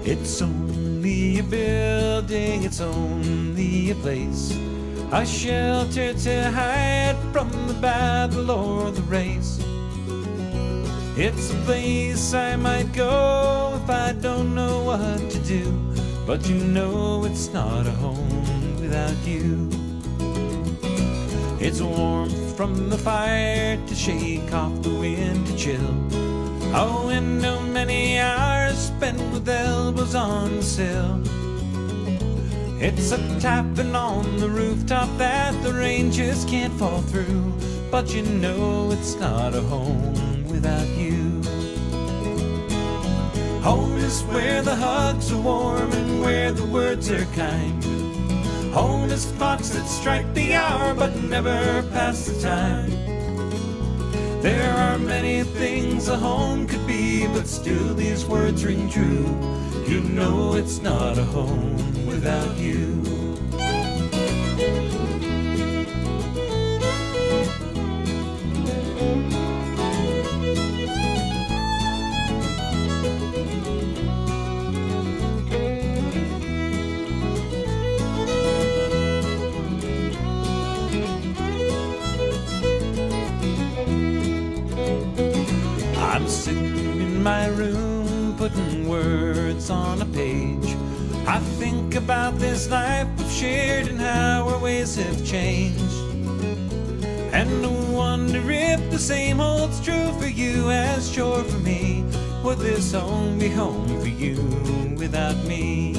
It's only a building, it's only a place, a shelter to hide from the battle or the race. It's a place I might go if I don't know what to do, but you know it's not a home without you. It's warmth from the fire to shake off the wind to chill. A window many hours spent with elbows on the sill. It's a tapping on the rooftop that the rain just can't fall through, but you know it's not a home without you. Home is where the hugs are warm and where the words are kind. Home is clocks that strike the hour but never pass the time. There are many things a home could be, but still these words ring true. You know it's not a home without you. I'm sitting in my room, putting words on a page. I think about this life we've shared and how our ways have changed. And I wonder if the same holds true for you as sure for me. Would this home be home for you without me?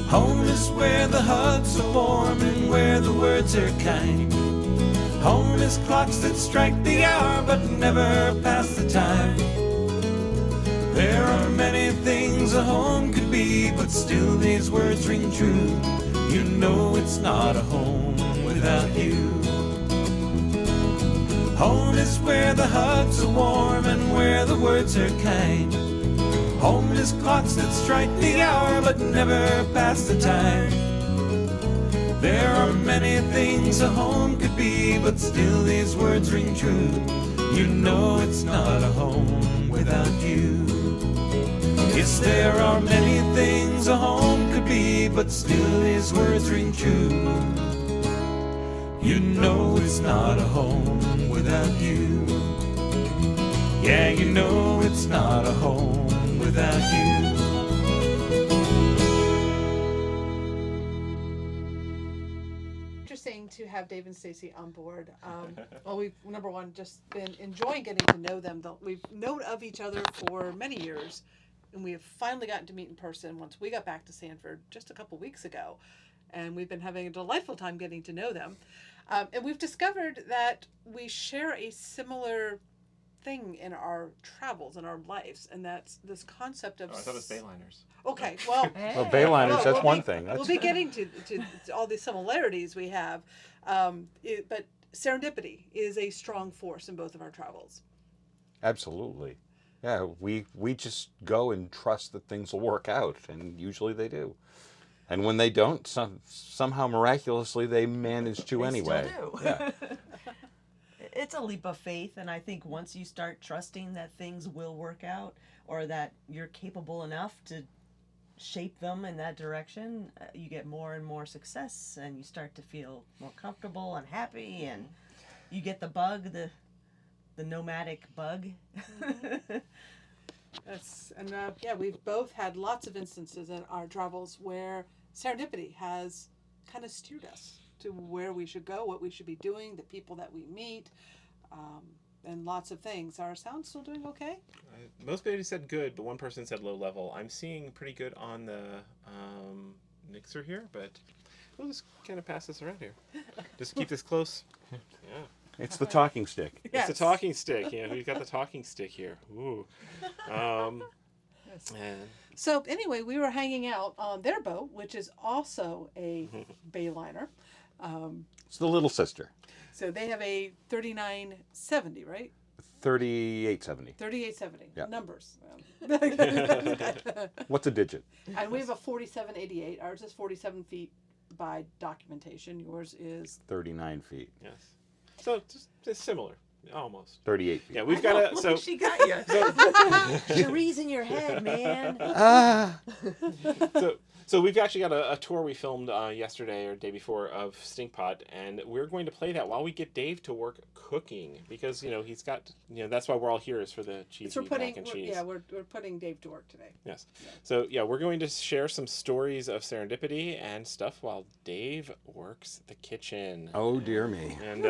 Home is where the hugs are warm and where the words are kind. Home is clocks that strike the hour but never pass the time. There are many things a home could be, but still these words ring true. You know it's not a home without you. Home is where the hugs are warm and where the words are kind. Home is clocks that strike the hour but never pass the time. There are many things a home could be, but still these words ring true. You know it's not a home without you. Yes, there are many things a home could be, but still these words ring true. You know it's not a home without you. Yeah, you know it's not a home without you. Interesting to have Dave and Stacey on board. Well, we've, number one, just been enjoying getting to know them. We've known of each other for many years, and we have finally gotten to meet in person once we got back to Sanford just a couple weeks ago. And we've been having a delightful time getting to know them. And we've discovered that we share a similar thing in our travels and our lives, and that's this concept of... Oh, I thought it was Bayliners. Okay, well... Well, Bayliners, that's one thing. We'll be getting to all these similarities we have, but serendipity is a strong force in both of our travels. Absolutely. Yeah, we just go and trust that things will work out, and usually they do. And when they don't, somehow miraculously they manage to anyway. Still do. Yeah. It's a leap of faith, and I think once you start trusting that things will work out, or that you're capable enough to shape them in that direction, you get more and more success, and you start to feel more comfortable and happy, and you get the bug, the nomadic bug. Yes, and yeah, we've both had lots of instances in our travels where serendipity has kind of steered us to where we should go, what we should be doing, the people that we meet, and lots of things. Are our sound still doing okay? Most people said good, but one person said low level. I'm seeing pretty good on the mixer here, but we'll just kind of pass this around here. Just keep this close. Yeah. It's the talking stick. Yes. It's the talking stick. You know, who's got the talking stick here? Ooh. Yes. And So anyway, we were hanging out on their boat, which is also a Bayliner. It's the little sister. So they have a 3970, right? 3870. 3870. Yeah. Numbers. What's a digit? And we have a 4788. Ours is 47 feet by documentation. Yours is 39 feet. yes. So just similar. Almost. 38 feet. Yeah, we've got to. So She got you. Cherie's in your head, man. So we've actually got a tour we filmed yesterday or day before of Stinkpot, and we're going to play that while we get Dave to work cooking, because he's got that's why we're all here, is for the cheesy So mac and cheese. we're putting Dave to work today. Yes. So yeah, we're going to share some stories of serendipity and stuff while Dave works the kitchen. Oh dear me. And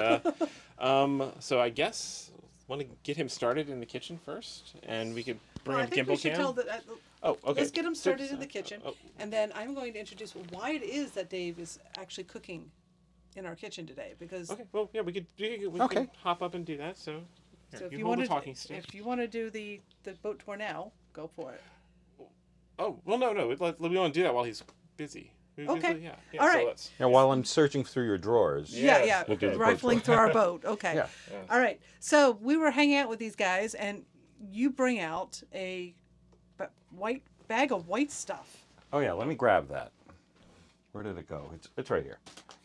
so I guess want to get him started in the kitchen first, and we could bring I him think gimbal we should cam. tell the, Oh, okay. Let's get him started in the kitchen, Oh. and then I'm going to introduce why it is that Dave is actually cooking in our kitchen today. Because Okay. Well, yeah, we could hop up and do that. So, here, so if you you hold want the talking stick. if you want to do the boat tour now, go for it. Oh well, no. We want to do that while he's busy. Okay. Yeah. All so right. let's- Now, while I'm searching through your drawers. Yeah. We'll do the boat Rifling tour. through our boat. Okay. Yeah. All right. So we were hanging out with these guys, and you bring out a white bag of white stuff. Oh yeah, let me grab that. Where did it go? It's right here.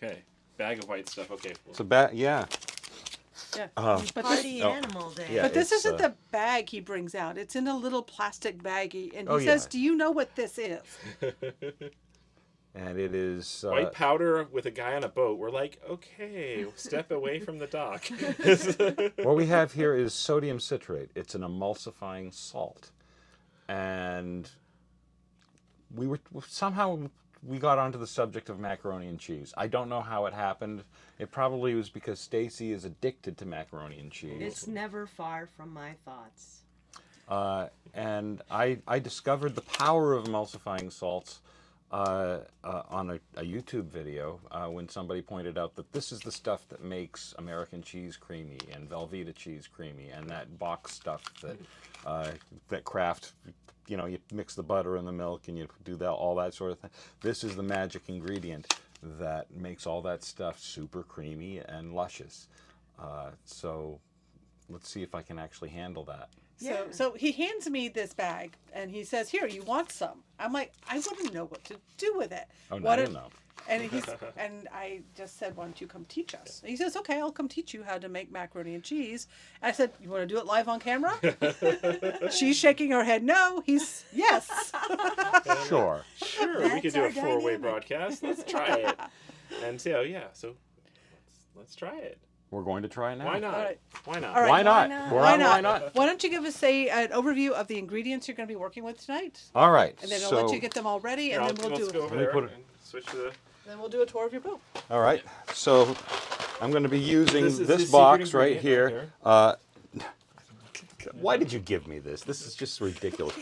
Okay. Bag of white stuff. Okay. It's a bag. Yeah. Yeah. Uh, but this, Party Oh. animal day. Yeah. but this it's, isn't the bag he brings out. It's in a little plastic baggie, and he Oh, yeah. says, "Do you know what this is?" And it is. White powder with a guy on a boat. We're like, okay, step away from the dock. What we have here is sodium citrate. It's an emulsifying salt, and somehow we got onto the subject of macaroni and cheese. I don't know how it happened. It probably was because Stacey is addicted to macaroni and cheese. It's never far from my thoughts. And I discovered the power of emulsifying salts on a YouTube video when somebody pointed out that this is the stuff that makes American cheese creamy and Velveeta cheese creamy, and that box stuff that Kraft, you mix the butter and the milk and you do all that sort of thing. This is the magic ingredient that makes all that stuff super creamy and luscious. So let's see if I can actually handle that. So he hands me this bag, and he says, "Here, you want some?" I'm like, "I wouldn't know what to do with it." Oh, no, What I if- don't know. And I just said, "Why don't you come teach us?" And he says, "Okay, I'll come teach you how to make macaroni and cheese." And I said, "You want to do it live on camera?" She's shaking her head. No. He's yes. Sure. Sure, we could That's do a our 4-way dynamic. broadcast. Let's try it. And so let's try it. We're going to try it now. Why not? All right. Why not? All right. Why not? not? We're Why on not? Why not? Why don't you give us an overview of the ingredients you're going to be working with tonight, All right. and then so, I'll let you get them all ready, and Here, then let's go over Let me there put it- and switch to the... then we'll do a tour of your boat. all right. So I'm going to be using This is this the box secret right ingredient here. Why did you give me this? This is just ridiculous.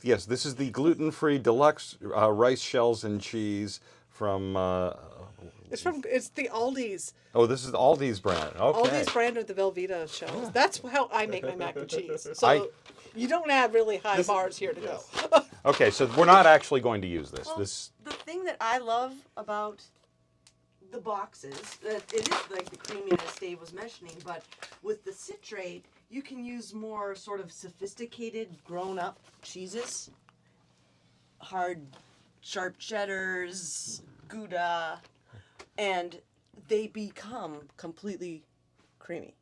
Yes, this is the gluten-free deluxe rice shells and cheese from. It's the Aldi's. Oh, this is the Aldi's brand. Okay. Aldi's brand of the Velveeta shells. That's how I make my mac and cheese. So I- you don't have really high bars here to go. Okay, so we're not actually going to use this. Well, This. the thing that I love about the boxes, it is like the creaminess Dave was mentioning, but with the citrate, you can use more sort of sophisticated, grown-up cheeses, hard, sharp cheddars, Gouda, and they become completely creamy.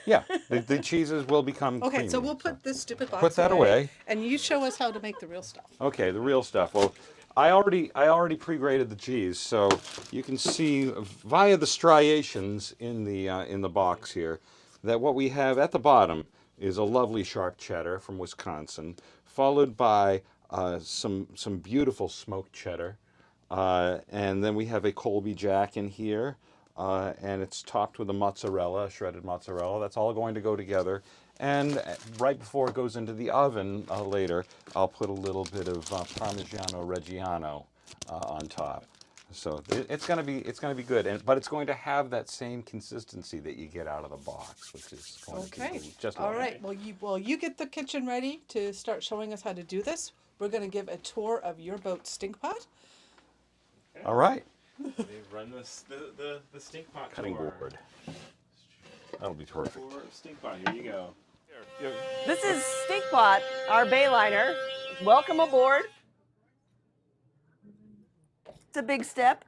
Yeah, the cheeses will become. Okay, creamy, so we'll put this stupid box Put that away. and you show us how to make the real stuff. Okay, the real stuff. Well, I already pre-grated the cheese, so you can see via the striations in the box here that what we have at the bottom is a lovely sharp cheddar from Wisconsin, followed by some beautiful smoked cheddar, and then we have a Colby Jack in here, and it's topped with a mozzarella, shredded mozzarella. That's all going to go together. And right before it goes into the oven later, I'll put a little bit of Parmigiano Reggiano on top. So it's gonna be good, but it's going to have that same consistency that you get out of the box, which is going to Okay. be just All lovely. right. Well, you get the kitchen ready to start showing us how to do this. We're going to give a tour of your boat, Stinkpot. All right, They run the Stinkpot cutting tour. board. That'll be terrific. For Stinkpot, here you go. Here. This is Stinkpot, our bayliner. Welcome aboard. It's a big step.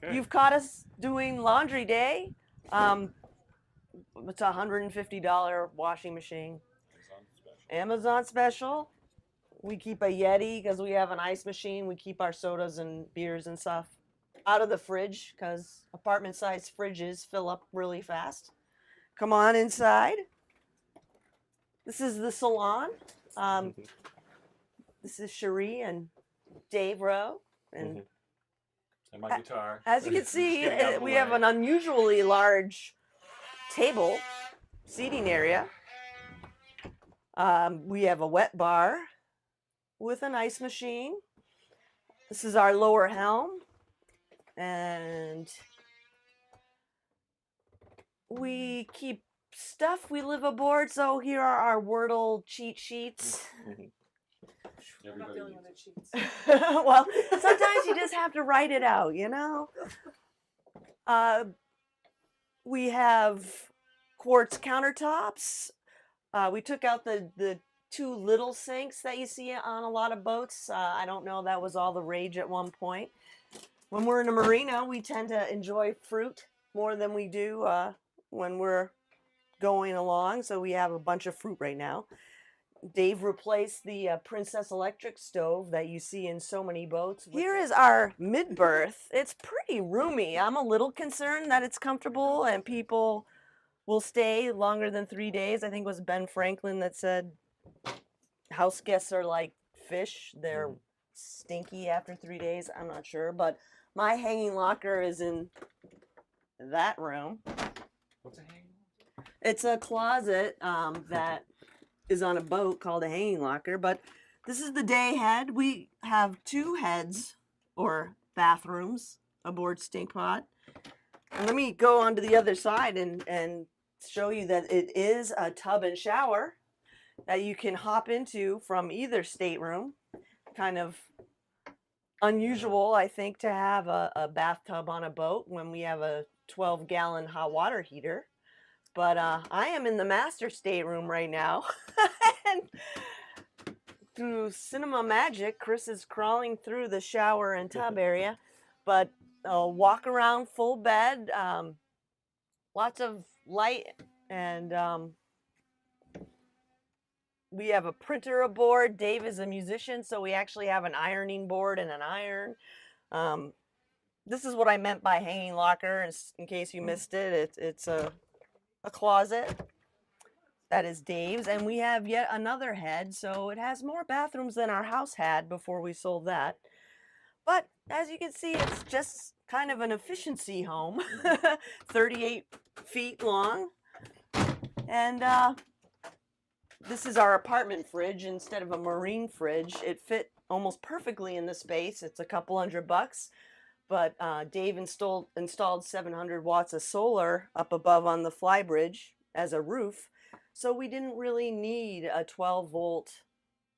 Okay. You've caught us doing laundry day. It's a $150 washing machine. Amazon special. We keep a Yeti because we have an ice machine. We keep our sodas and beers and stuff out of the fridge because apartment-sized fridges fill up really fast. Come on inside. This is the salon. This is Cherie and Dave Rowe. And And my guitar. as you can see, Getting out of the we have way. an unusually large table, seating area. We have a wet bar with an ice machine. This is our lower helm. And we keep stuff we live aboard. So here are our Wordle cheat sheets. I'm not dealing with it, sheets. Well, sometimes you just have to write it out, you know? We have quartz countertops. We took out the two little sinks that you see on a lot of boats. I don't know, that was all the rage at one point. When we're in a marina, we tend to enjoy fruit more than we do when we're going along. So we have a bunch of fruit right now. Dave replaced the Princess Electric stove that you see in so many boats. Here is our mid-berth. It's pretty roomy. I'm a little concerned that it's comfortable and people will stay longer than 3 days. I think it was Ben Franklin that said house guests are like fish. They're stinky after 3 days. I'm not sure, but my hanging locker is in that room. What's a hang? It's a closet that is on a boat called a hanging locker, but this is the day head. We have 2 heads or bathrooms aboard Stinkpot. And let me go on to the other side and show you that it is a tub and shower that you can hop into from either stateroom. Kind of unusual, I think, to have a bathtub on a boat when we have a 12-gallon hot water heater. But I am in the master stateroom right now. And through cinema magic, Chris is crawling through the shower and tub area. But walk around full bed, lots of light, and we have a printer aboard. Dave is a musician, so we actually have an ironing board and an iron. This is what I meant by hanging locker, in case you missed it. It's a closet. That is Dave's, and we have yet another head, so it has more bathrooms than our house had before we sold that. But as you can see, it's just kind of an efficiency home, 38 feet long. And this is our apartment fridge instead of a marine fridge. It fit almost perfectly in the space. It's a couple $100, but Dave installed 700 watts of solar up above on the flybridge as a roof. So we didn't really need a 12-volt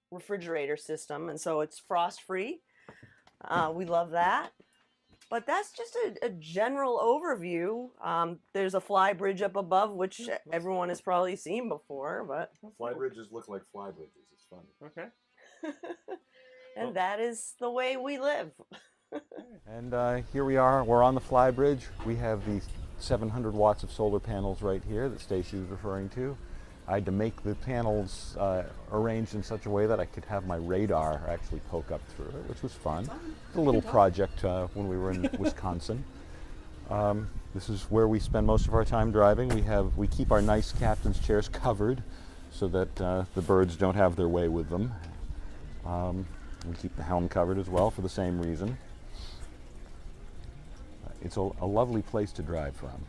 refrigerator system, and so it's frost-free. We love that. But that's just a general overview. There's a fly bridge up above, which everyone has probably seen before. But Fly bridges look like fly bridges. It's funny. Okay. and that is the way we live. And here we are. We're on the fly bridge. We have these 700 watts of solar panels right here that Stacey was referring to. I had to make the panels arranged in such a way that I could have my radar actually poke up through it, which was fun. It's a little project when we were in Wisconsin. This is where we spend most of our time driving. We keep our nice captain's chairs covered so that the birds don't have their way with them. We keep the helm covered as well for the same reason. It's a lovely place to drive from.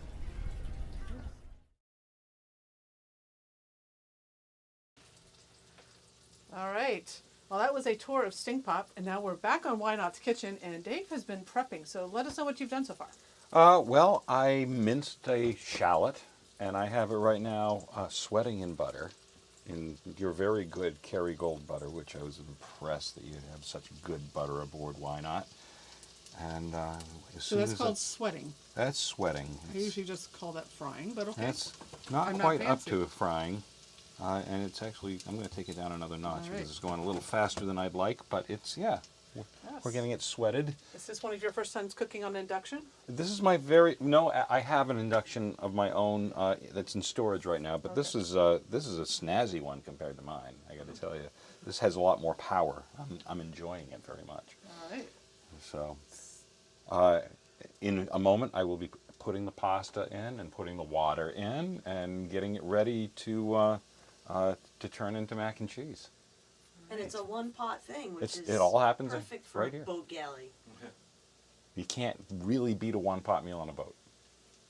All right. Well, that was a tour of Stinkpot, and now we're back on Why Not's Kitchen, and Dave has been prepping. So let us know what you've done so far. Well, I minced a shallot, and I have it right now sweating in butter, in your very good Kerrygold butter, which I was impressed that you have such good butter aboard. Why not? And as So soon that's as called sweating. that's sweating. I usually just call that frying, but okay. That's not I'm not quite up fancy. to frying, and it's actually, I'm going to take it down another notch All right. because it's going a little faster than I'd like, but it's, yeah, Yes. We're getting it sweated. Is this one of your first times cooking on induction? This is my I have an induction of my own that's in storage right now, but this is a snazzy one compared to mine. I got to tell you, this has a lot more power. I'm enjoying it very much. All right. So, in a moment, I will be putting the pasta in and putting the water in and getting it ready to turn into mac and cheese. And it's a one-pot thing, which is It all happens perfect for right here. a boat galley. You can't really beat a one-pot meal on a boat,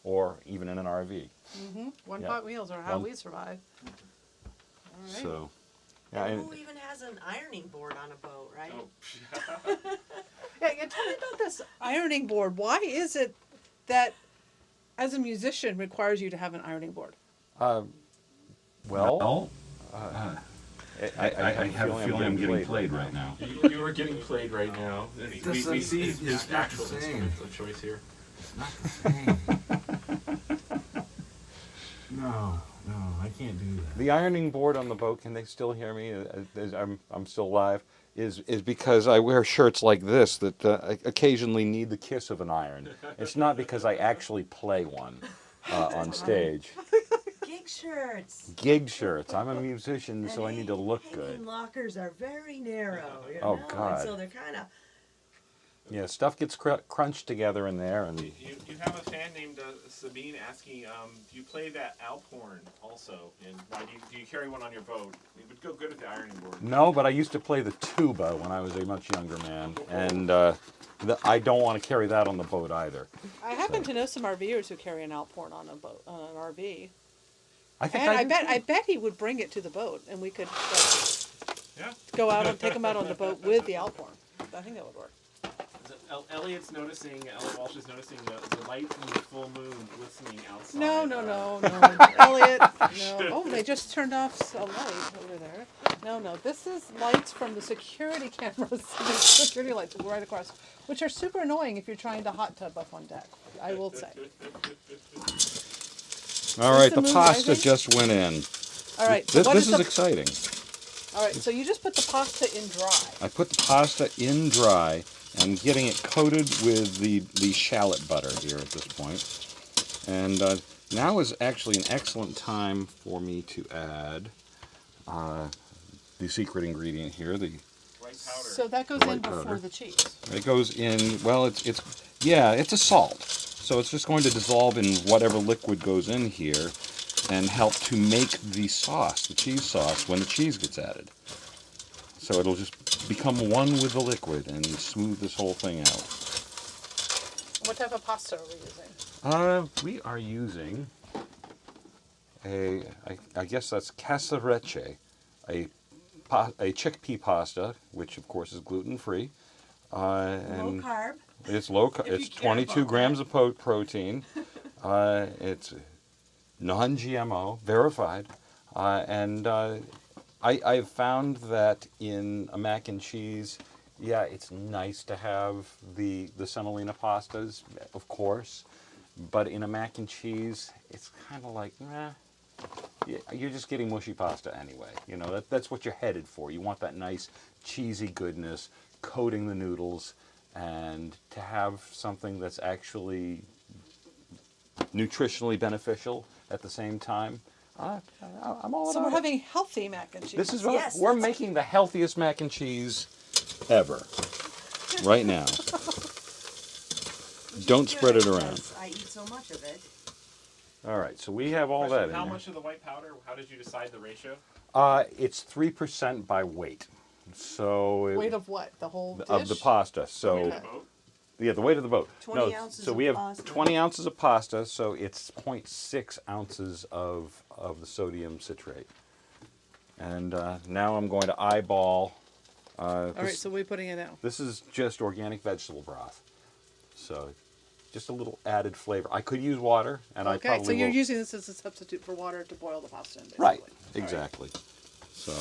or even in an RV. Mm-hmm. One Yeah. pot meals are how One- we survive. All right. So, yeah, And and who even has an ironing board on a boat, right? Yeah, tell me about this ironing board. Why is it that, as a musician, requires you to have an ironing board? well, I have a feeling I'm getting played right now. You are getting played right now. We see his actual instruments of choice here. No, I can't do that. The ironing board on the boat, can they still hear me? I'm still live. Is because I wear shirts like this that occasionally need the kiss of an iron. It's not because I actually play one on stage. Gig shirts. Gig shirts. I'm a musician, so I need to look Hanging good. lockers are very narrow. You Oh, know? God. And so they're kind of. Yeah, stuff gets crunched together in there, and You have a fan named Sabine asking, do you play that Alphorn also? And why do you carry one on your boat? It would go good with the ironing board. no, but I used to play the tuba when I was a much younger man, and I don't want to carry that on the boat either. I happen to know some RVers who carry an Alphorn on a boat, on an RV. I think And I I bet he would bring it to the boat, and we could Yeah. go out and take him out on the boat with the Alphorn. I think that would work. Elliot Walsh is noticing the light from the full moon glistening outside. No, Elliot. No. Oh, they just turned off a light over there. No. This is lights from the security cameras, the security lights right across, which are super annoying if you're trying to hot tub up on deck. I will say. All right, the the moon pasta rising? just went in. All right. So This is the, exciting. all right. So you just put the pasta in dry. I put the pasta in dry. I'm getting it coated with the shallot butter here at this point. And now is actually an excellent time for me to add the secret ingredient here, the White powder. So that goes White in before powder. the cheese. It goes in, well, it's a salt. So it's just going to dissolve in whatever liquid goes in here and help to make the sauce, the cheese sauce, when the cheese gets added. So it'll just become one with the liquid and smooth this whole thing out. What type of pasta are we using? We are using I guess that's casarecce, a chickpea pasta, which of course is gluten-free. Low carb. It's low. If you It's care 22 about grams of protein. It's non-GMO, verified, and I've found that in a mac and cheese, yeah, it's nice to have the semolina pastas, of course, but in a mac and cheese, it's kind of like, you're just getting mushy pasta anyway. You know, that's what you're headed for. You want that nice cheesy goodness coating the noodles, and to have something that's actually nutritionally beneficial at the same time. I'm all So about we're it. having healthy mac and cheese. This is Yes, we're that's- making the healthiest mac and cheese ever, right now. Don't spread it around. Because I eat so much of it. All right, so we have all Question, that how in much of the white powder? How did you decide the ratio? there. It's 3% by weight. So Weight of what? The whole dish? of the pasta. So Okay. Boat? yeah, the weight of the boat. 20 ounces so of we have pasta. 20 ounces of pasta. So it's 0.6 ounces of the sodium citrate. And now I'm going to eyeball. All right, so we're putting it out. This is just organic vegetable broth. So just a little added flavor. I could use water, and I Okay, probably so you're will. using this as a substitute for water to boil the pasta in, basically. Right, exactly. So,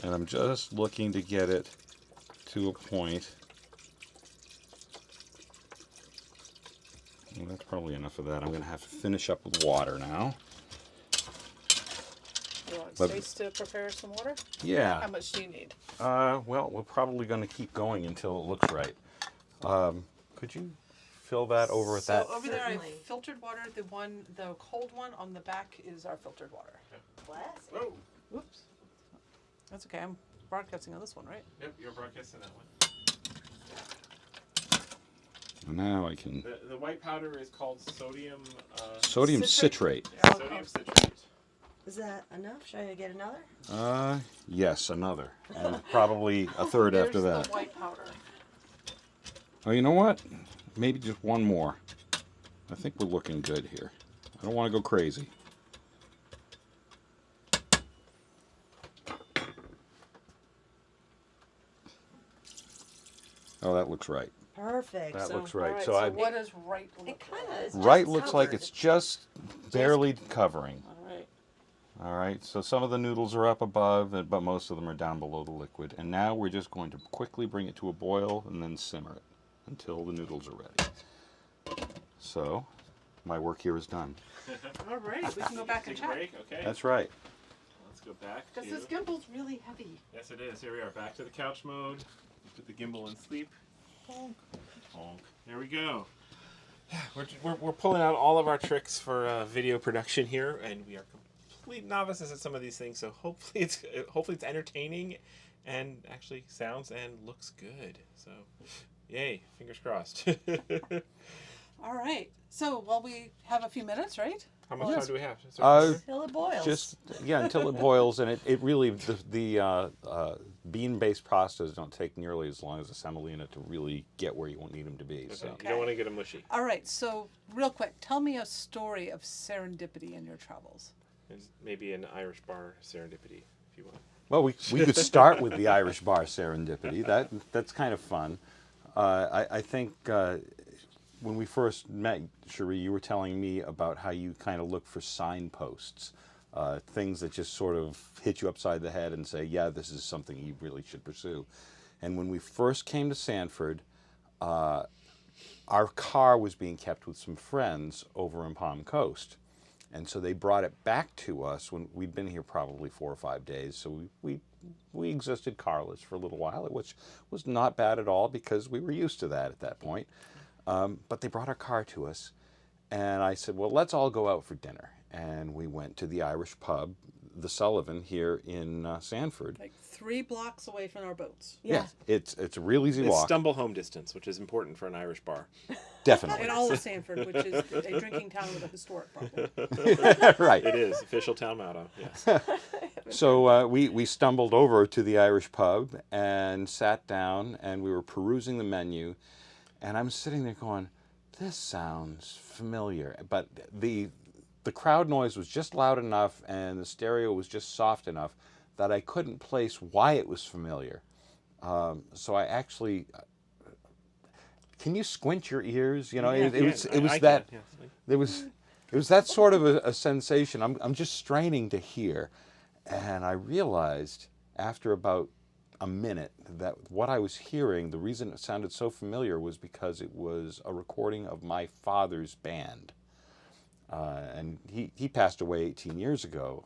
and I'm just looking to get it to a point. Well, that's probably enough of that. I'm going to have to finish up with water now. you want But- Stace to prepare some water? Yeah. How much do you need? Well, we're probably going to keep going until it looks right. Could you fill that over at that? So over there, I Certainly. filtered water. The cold one on the back is our filtered water. Classic. Whoa. Whoops. That's okay. I'm broadcasting on this one, right? Yep, you're broadcasting that one. Now I can. The white powder is called sodium. Sodium Citrate. citrate. Sodium citrate. Is that enough? Should I get another? Yes, another. And probably a third after There's that. the white powder. Oh, you know what? Maybe just one more. I think we're looking good here. I don't want to go crazy. Oh, that looks right. Perfect. That so looks right. All right, so so I what does right look it kind like? of is. right just looks like covered. it's just barely covering. All right. All right. So some of the noodles are up above, but most of them are down below the liquid. And now we're just going to quickly bring it to a boil and then simmer it until the noodles are ready. So my work here is done. All right. We can go back and Take a check. break, okay? That's right. Let's go back Because to... this gimbal's really heavy. Yes, it is. Here we are, back to the couch mode. Put the gimbal in sleep. Honk. Honk. There we go. We're pulling out all of our tricks for video production here, and we are complete novices at some of these things. So hopefully it's entertaining, and actually sounds and looks good. So, yay! Fingers crossed. All right. So, well, we have a few minutes, right? How much time do we have? Is there Uh, Till it boils. Just until it boils, and it really the bean-based pastas don't take nearly as long as a semolina to really get where you need them to be. So You don't want to get them mushy. All right. So, real quick, tell me a story of serendipity in your travels. There's maybe an Irish bar serendipity, if you want. well, we could start with the Irish bar serendipity. That's kind of fun. I think when we first met, Cherie, you were telling me about how you kind of look for signposts, things that just sort of hit you upside the head and say, yeah, this is something you really should pursue. And when we first came to Sanford, our car was being kept with some friends over in Palm Coast. And so they brought it back to us when we'd been here probably 4 or 5 days. So we existed carless for a little while, which was not bad at all because we were used to that at that point. But they brought our car to us, and I said, well, let's all go out for dinner. And we went to the Irish pub, the Sullivan, here in Sanford. Like 3 blocks away from our boats. Yeah. It's a real easy It's walk. stumble home distance, which is important for an Irish bar. Definitely. In all of Sanford, which is a drinking town with a historic problem. Right. It is official town motto. Yes. So we stumbled over to the Irish pub and sat down, and we were perusing the menu, and I'm sitting there going, this sounds familiar. But the crowd noise was just loud enough and the stereo was just soft enough that I couldn't place why it was familiar. So I actually, can you squint your ears? You know, Yeah, it was I that. can, yes. It was that sort of a sensation. I'm just straining to hear, and I realized after about a minute that what I was hearing, the reason it sounded so familiar was because it was a recording of my father's band. And he passed away 18 years ago,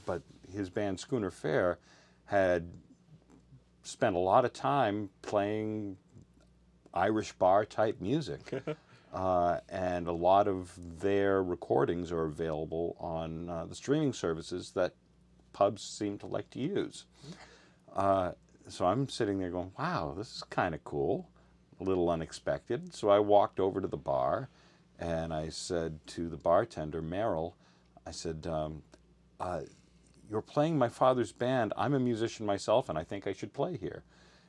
but his band Schooner Fair had spent a lot of time playing Irish bar type music. And a lot of their recordings are available on the streaming services that pubs seem to like to use. So I'm sitting there going, wow, this is kind of cool, a little unexpected. So I walked over to the bar and I said to the bartender, Merrill, I said, you're playing my father's band. I'm a musician myself and I think I should play here.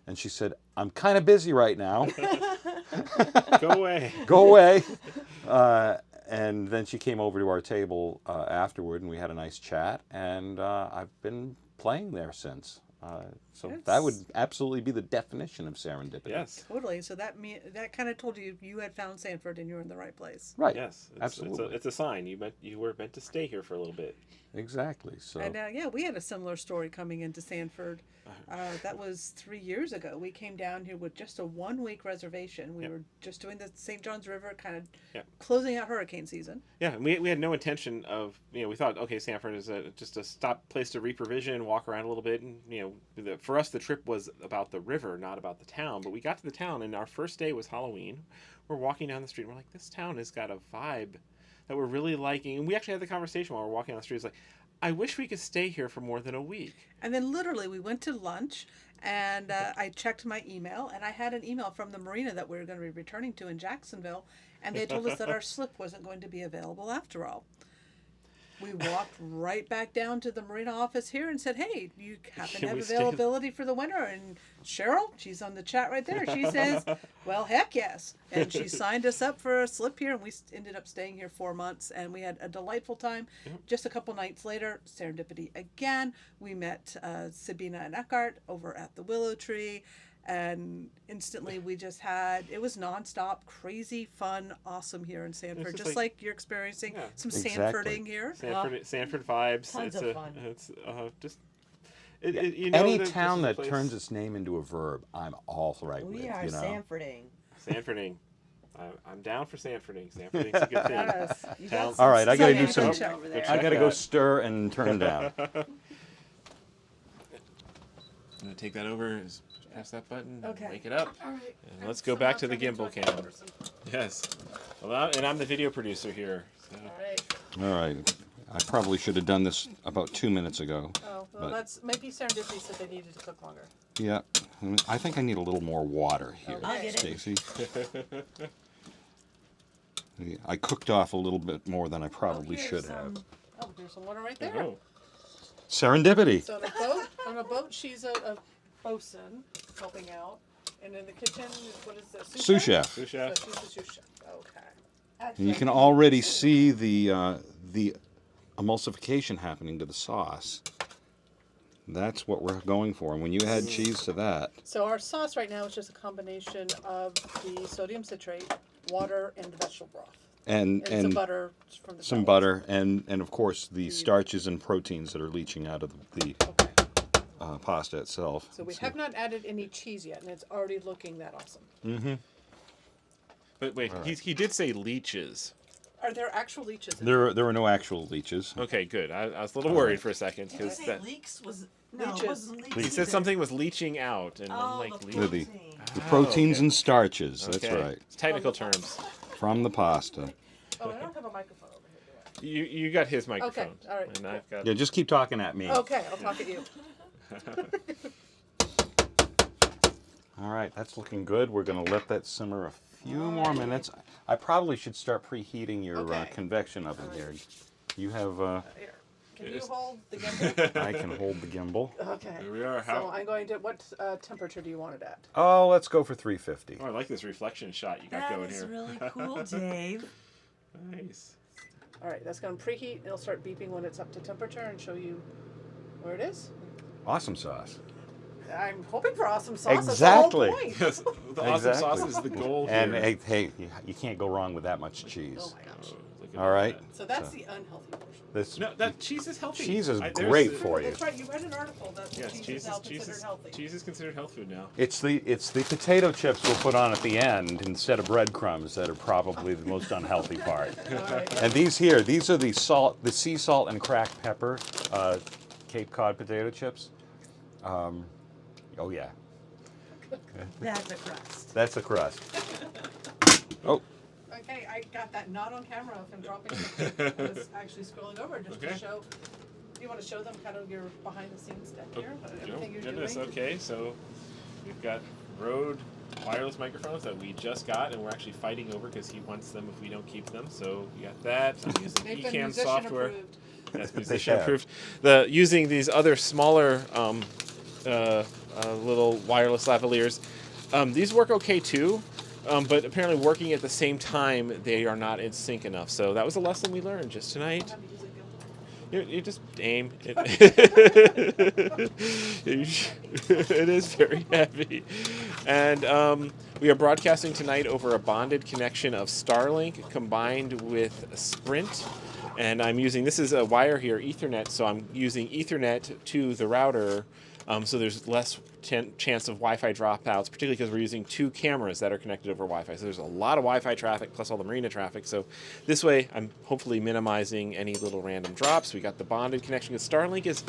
And she said, I'm kind of busy right now. Go away. Go away. And then she came over to our table afterward and we had a nice chat. And I've been playing there since. So Yes. that would absolutely be the definition of serendipity. Yes. Totally. So that kind of told you you had found Sanford and you were in the right place. Right. Yes. Absolutely. It's a sign. You were meant to stay here for a little bit. exactly. So And yeah, we had a similar story coming into Sanford. That was 3 years ago. We came down here with just a 1 week reservation. We were just doing the St. Johns River, kind of closing out hurricane season. Yeah, and we had no intention of, we thought, okay, Sanford is just a stop place to reprovision, walk around a little bit. And, for us, the trip was about the river, not about the town. But we got to the town, and our first day was Halloween. We're walking down the street, and we're like, this town has got a vibe that we're really liking. And we actually had the conversation while we're walking down the street. It's like, I wish we could stay here for more than a week. And then literally we went to lunch, and I checked my email, and I had an email from the marina that we were going to be returning to in Jacksonville, and they told us that our slip wasn't going to be available after all. We walked right back down to the marina office here and said, hey, you happen Can to have we stay? availability for the winter? And Cheryl, she's on the chat right there, she says, well, heck yes. And she signed us up for a slip here, and we ended up staying here 4 months, and we had a delightful time. Just a couple nights later, Serendipity again. We met Sabina and Eckhart over at the Willow Tree. And instantly we just had, it was nonstop, crazy, fun, awesome here in Sanford, just like you're experiencing some Exactly. Sanfording here. Sanford vibes. Tons of fun. It's just... any town that turns its name into a verb, I'm all right with. We are Sanfording. Sanfording. I'm down for Sanfording. Sanfording's a good thing. Yes. You Town- got All right, I gotta do some some. over there. I gotta go out. stir and turn down. I'm gonna take that over. Press that button. Okay. Wake it up. All right. And let's go back to the gimbal cam. Yes. Well, and I'm the video producer here. So. All right. All right. I probably should have done this about 2 minutes ago. Oh, well, But- that's, maybe Serendipity said they needed to cook longer. Yeah. I think I need a little more water here, I'll get it. Stacy. I cooked off a little bit more than I probably should have. Oh, there's some water right there. Oh. Serendipity. So on a boat, she's a bosun helping out. And in the kitchen, what is this? Sous chef. Sous chef. So she's a sous chef. Okay. And you can already see the emulsification happening to the sauce. That's what we're going for. And when you add cheese to that, So our sauce right now is just a combination of the sodium citrate, water, and the vegetable broth. and And some butter from the some salad. butter, and of course the starches and proteins that are leaching out of the Okay. pasta itself. So we have not added any cheese yet, and it's already looking that awesome. But wait, he did say leeches. Are there actual leeches in There were no actual leeches. Okay, good. I was a little worried for a second Did you because say that leaks was no, Leeches. it wasn't leaks. he said either. something was leaching out, and Oh, I'm like, the leech- protein. The proteins okay. and starches. That's Okay. right. It's technical terms. From the pasta. Oh, I don't have a microphone over here, do You got his microphone. all right, And I've got. Yeah, just keep talking at me. I? Okay, I'll talk at you. All right, that's looking good. We're going to let that simmer a few more minutes. I probably should start preheating your Okay. convection oven here. You have, Here. Can you hold the gimbal? I can hold the gimbal. Okay. Here we are. So How? I'm going to, what temperature do you want it at? Oh, let's go for 350. Oh, I like this reflection shot you got That going is here. really cool, Dave. Nice. All right, that's going to preheat. It'll start beeping when it's up to temperature and show you where it is. Awesome sauce. I'm hoping for awesome sauce. Exactly. That's the whole point. Yes, the awesome Exactly. sauce is the goal here. And hey, you can't go wrong with that much cheese. Oh my gosh. Look at All right. that. So that's the unhealthy portion. This No, that cheese is healthy. cheese is There's great the- for you. That's right. You read an article that Yes, cheese is now considered healthy. cheese is considered health food now. It's the potato chips we'll put on at the end instead of breadcrumbs that are probably the most unhealthy part. All right. And these are the sea salt and cracked pepper Cape Cod potato chips. Oh yeah, That's a crust. that's the crust. Oh, Okay, I got that not on camera of him dropping it. I was actually scrolling over just Okay. to show. You want to show them kind of your behind the scenes stuff here? Oh, Everything you're goodness, doing? okay, so we've got Rode wireless microphones that we just got, and we're actually fighting over because he wants them if we don't keep them. So we got that. I'm using They've been Ecamm musician software. approved. That's They musician have. approved. Using these other smaller little wireless lavaliers. These work okay too, but apparently working at the same time, they are not in sync enough. So that was a lesson we learned just tonight. I'm using them. You just aim. It is very heavy. And we are broadcasting tonight over a bonded connection of Starlink combined with Sprint. And I'm using, this is a wire here, Ethernet, so I'm using Ethernet to the router, so there's less chance of Wi-Fi dropouts, particularly because we're using 2 cameras that are connected over Wi-Fi. So there's a lot of Wi-Fi traffic plus all the marina traffic. So this way, I'm hopefully minimizing any little random drops. We got the bonded connection. Because Starlink is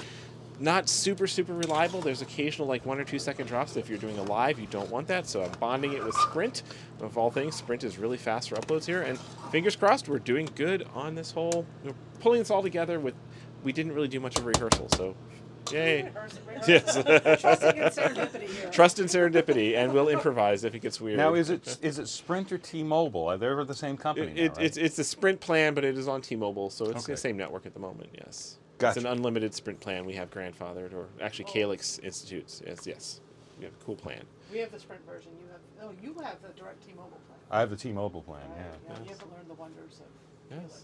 not super reliable. There's occasional like 1 or 2 second drops. If you're doing a live, you don't want that. So I'm bonding it with Sprint. Of all things, Sprint is really fast for uploads here. And fingers crossed, we're doing good on this whole, we're pulling this all together with, we didn't really do much of a rehearsal. So yay. Yes. Trusting in serendipity here. Trust in serendipity, and we'll improvise if it gets weird. Now, is it Sprint or T-Mobile? They're the same company now, right? It's a Sprint plan, but it is on T-Mobile, so it's Okay. the same network at the moment, yes. Gotcha. It's an unlimited Sprint plan we have grandfathered, or actually Calyx Institutes. Yes. We have a cool plan. We have the Sprint version. You have the direct T-Mobile plan. I have the T-Mobile plan, Right, yeah. You haven't learned the wonders of Yes.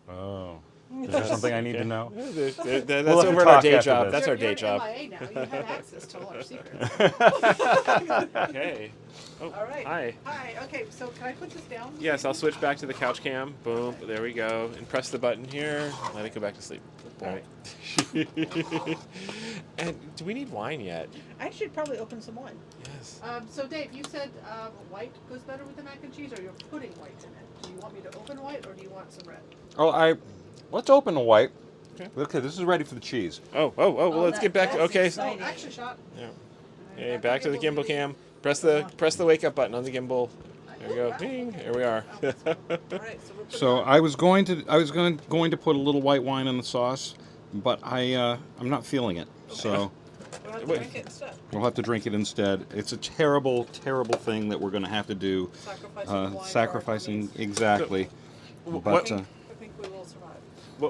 Oh. Is there something I need to know? That's We'll have to over at our talk day after job. this. That's our day You're job. MIA now. You have access to all our secrets. Okay. Oh, All right. hi. Hi. Okay. So can I put this down? Yes, I'll switch back to the couch cam. Boom. There we go. And press the button here. Let it go back to sleep. All right. And do we need wine yet? I should probably open some wine. Yes. So Dave, you said white goes better with the mac and cheese, or you're putting white in it. Do you want me to open white, or do you want some red? Oh, let's open the white. Okay. Okay, this is ready for the cheese. Oh, well, let's get back to, that's okay. exciting. Oh, action shot. Yeah. Okay, back to the gimbal cam. Press the wake up button on the gimbal. There we go. Ding. Here we are. All right. So we're putting So I was going to put a little white wine in the sauce, but I'm not feeling it. So we'll have to drink it instead. we'll have to drink it instead. It's a terrible thing that we're going to have to do. Sacrificing wine. for our Sacrificing bodies. exactly. What- But I think we will survive.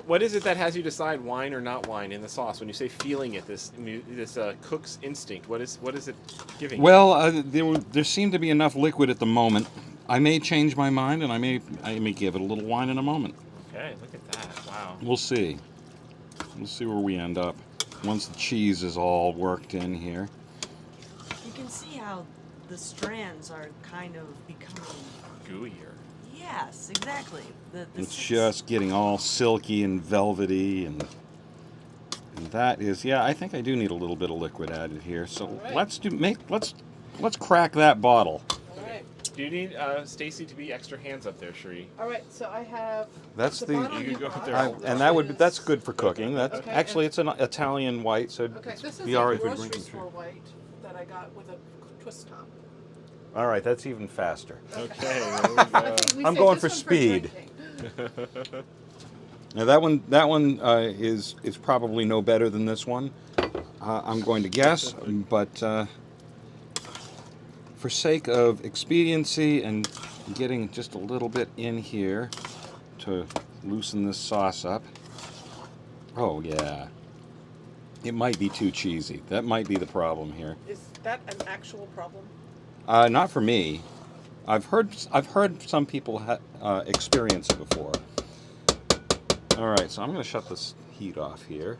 What is it that has you decide wine or not wine in the sauce? When you say feeling it, this cook's instinct, what is it giving? well, there seemed to be enough liquid at the moment. I may change my mind, and I may give it a little wine in a moment. Okay, look at that. Wow. We'll see. We'll see where we end up once the cheese is all worked in here. You can see how the strands are kind of becoming. Gooier. Yes, exactly. It's just getting all silky and velvety, and that is, yeah. I think I do need a little bit of liquid added here. So All right. let's crack that bottle. All right. Do you need Stacey to be extra hands up there, Sheree? All right. So I have. That's the- bottle You you can go brought, there. which That's is- good for cooking. That's Okay, actually it's an Italian white, so Okay, this is be a all right if we grocery drink it. store white that I got with a twist top. All right, that's even faster. Okay, there we I go. think we I'm saved going this for one speed. drinking. Now that one is probably no better than this one. I'm going to guess, but for sake of expediency and getting just a little bit in here to loosen this sauce up. Oh yeah, it might be too cheesy. That might be the problem here. Is that an actual problem? Not for me. I've heard some people experience it before. All right, so I'm going to shut this heat off here,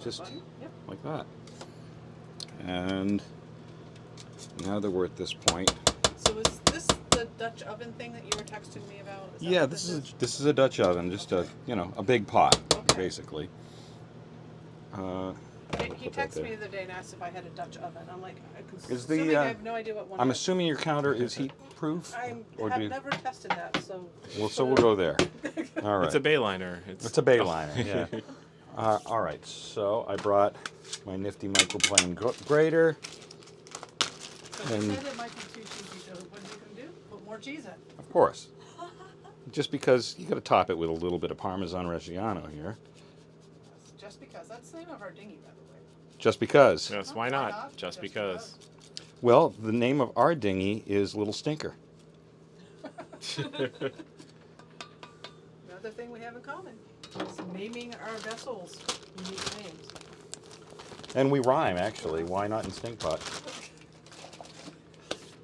just Yep. like that. And now that we're at this point, So is this the Dutch oven thing that you were texting me about? Is that yeah, what this is a Dutch oven, just a big pot, Okay. basically. He texted me the other day and asked if I had a Dutch oven. I'm like, Is the, assuming I have no idea what one I'm is. assuming your counter is heat proof, I or have do you? never tested that, so. So we'll go there. All right. It's a Bayliner. It's a Bayliner, yeah. All right, so I brought my nifty microplane grater. So And- you said it might be too cheesy, so what are you going to do? Put more cheese in. Of course. Just because you got to top it with a little bit of Parmesan Reggiano here. Just because. That's the name of our dinghy, by the way. Just because. Yes, why not? Just because. Well, the name of our dinghy is Little Stinker. Another thing we have in common is naming our vessels unique names. And we rhyme, actually. Why not in Stinkpot?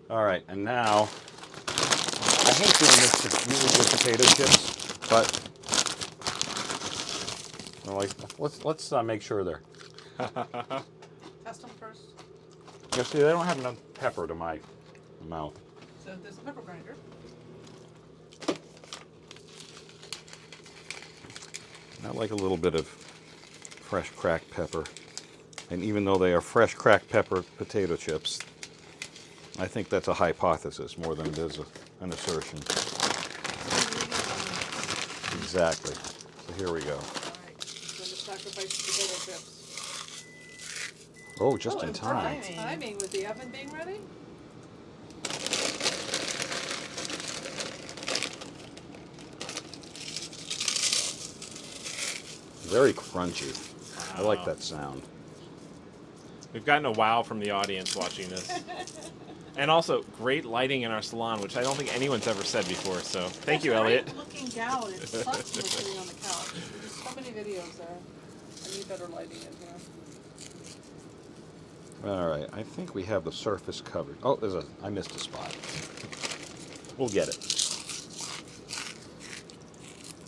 All right, and now, I hate doing this with potato chips, but let's make sure they're. Test them first. You see, they don't have enough pepper to my mouth. So there's a pepper grinder. I like a little bit of fresh cracked pepper. And even though they are fresh cracked pepper potato chips, I think that's a hypothesis more than it is an assertion. Exactly. So here we go. All right, going to sacrifice the potato chips. Oh, just in and time. perfect. Timing with the oven being ready. Very crunchy. I like that sound. We've gotten a wow from the audience watching this. And also, great lighting in our salon, which I don't think anyone's ever said before, so thank you, Elliot. Great looking down. It sucks when sitting on the couch. There's so many videos there. I need better lighting in here. All right, I think we have the surface covered. Oh, I missed a spot. We'll get it.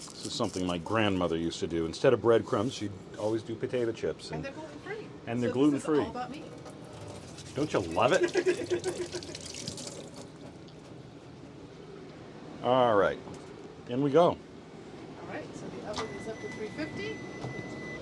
This is something my grandmother used to do. Instead of breadcrumbs, she'd always do potato chips. And they're gluten-free. And they're So gluten-free. This is all about me. Don't you love it? All right, in we go. All right, so the oven is up to 350.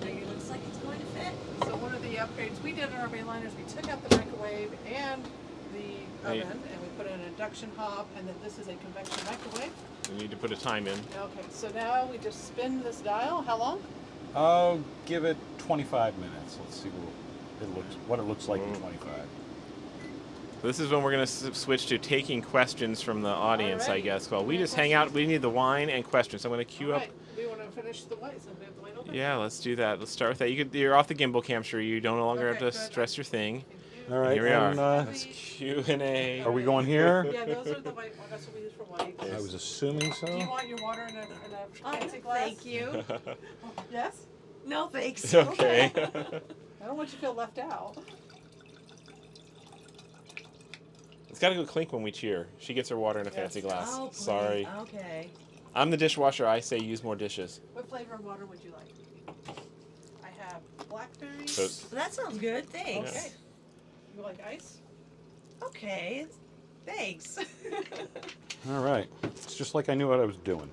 It looks like it's going to fit. So one of the upgrades we did on our mainliners, we took out the microwave and the Hey. oven, and we put in an induction hob, and then this is a convection microwave. We need to put a time in. Okay, so now we just spin this dial. How long? I'll give it 25 minutes. Let's see what it looks like in 25. This is when we're going to switch to taking questions from the audience, I Alrighty. guess. Well, we Any just hang out. questions? We need the wine and questions. So I'm going to queue All up. right, we want to finish the white, so we have the white open. Yeah, let's do that. Let's start with that. You're off the gimbal cam, sure. You don't no longer Okay, have to good. stress your thing. Thank you. All right, Here we are. and Let's Q&A. are we going here? Yeah, those are the white ones. That's what we use for white. I was assuming so. Do you want your water in a fancy glass? Thank you. Yes? No thanks. Okay. I don't want you to feel left out. It's got to go clink when we cheer. She gets her water in a Yes. fancy glass. Oh, please. Sorry. Okay. I'm the dishwasher. I say use more dishes. What flavor of water would you like? I have blackberries. So- Well, that sounds good. Thanks. Okay. You like ice? Okay. Thanks. All right. It's just like I knew what I was doing.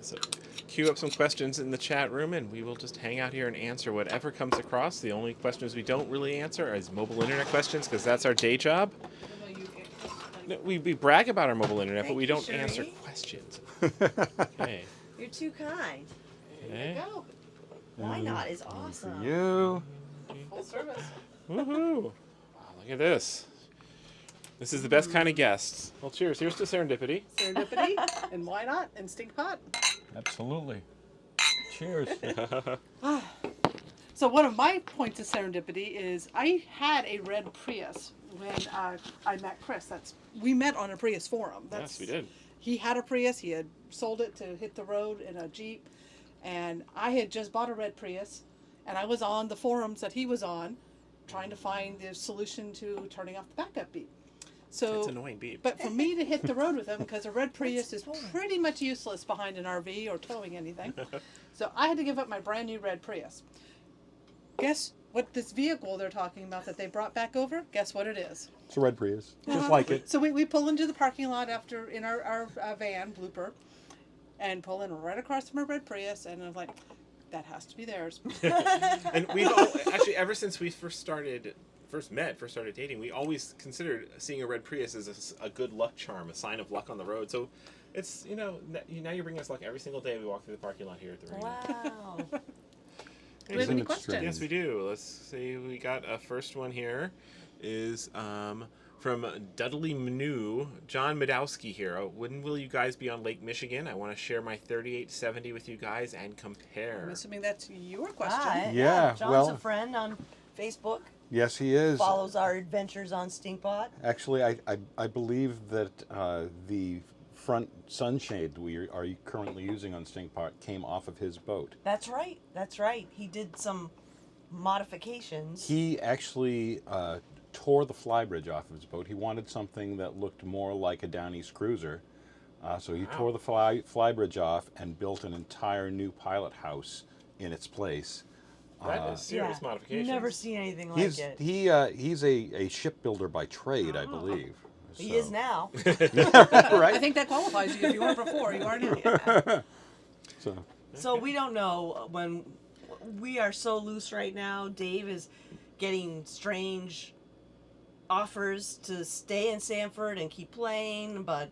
So queue up some questions in the chat room, and we will just hang out here and answer whatever comes across. The only questions we don't really answer is mobile internet questions, because that's our day job. Even though you No, we brag about our mobile internet, but Thank we you, don't Sherry. answer questions. Okay. You're too kind. Okay. go. Why not? Is For awesome. you. Full service. Woohoo! Wow, look at this. This is the best kind of guests. Well, cheers. Here's to Serendipity. Serendipity, and why not? And Stinkpot. Absolutely. Cheers. So one of my points of serendipity is I had a red Prius when I met Chris. We met on a Prius forum. Yes, we did. He had a Prius. He had sold it to hit the road in a Jeep, and I had just bought a red Prius, and I was on the forums that he was on, trying to find the solution to turning off the backup beep. So, It's annoying beep. but for me to hit the road with him, because a red Prius is pretty much useless behind an RV or towing anything, so I had to give up my brand new red Prius. Guess what this vehicle they're talking about that they brought back over? Guess what it is? It's a red Prius. Just like it. So we pull into the parking lot after in our van, Blooper, and pull in right across from a red Prius, and I'm like, that has to be theirs. And we've all, actually, ever since we first started dating, we always considered seeing a red Prius as a good luck charm, a sign of luck on the road. So it's, now you're bringing us luck every single day we walk through the parking lot here at the arena. Wow. Do we have Isn't any it questions? strange? Yes, we do. Let's see. We got a first one here. Is from Dudley Manu, John Madowski here. When will you guys be on Lake Michigan? I want to share my 3870 with you guys and compare. I'm assuming that's your question. Hi. Yeah, John's well- a friend on Facebook. Yes, he is. Follows our adventures on Stinkpot. Actually, I believe that the front sunshade we are currently using on Stinkpot came off of his boat. That's right. That's right. He did some modifications. He actually tore the flybridge off of his boat. He wanted something that looked more like a Down East cruiser. So he tore the flybridge off and built an entire new pilot house in its place. That is serious modifications. Never seen anything like He's it. he's a shipbuilder by trade, I believe. He is So- now. I right? think that qualifies you. If you weren't before, you are now. So So we don't know when we are so loose right now. Dave is getting strange offers to stay in Sanford and keep playing, but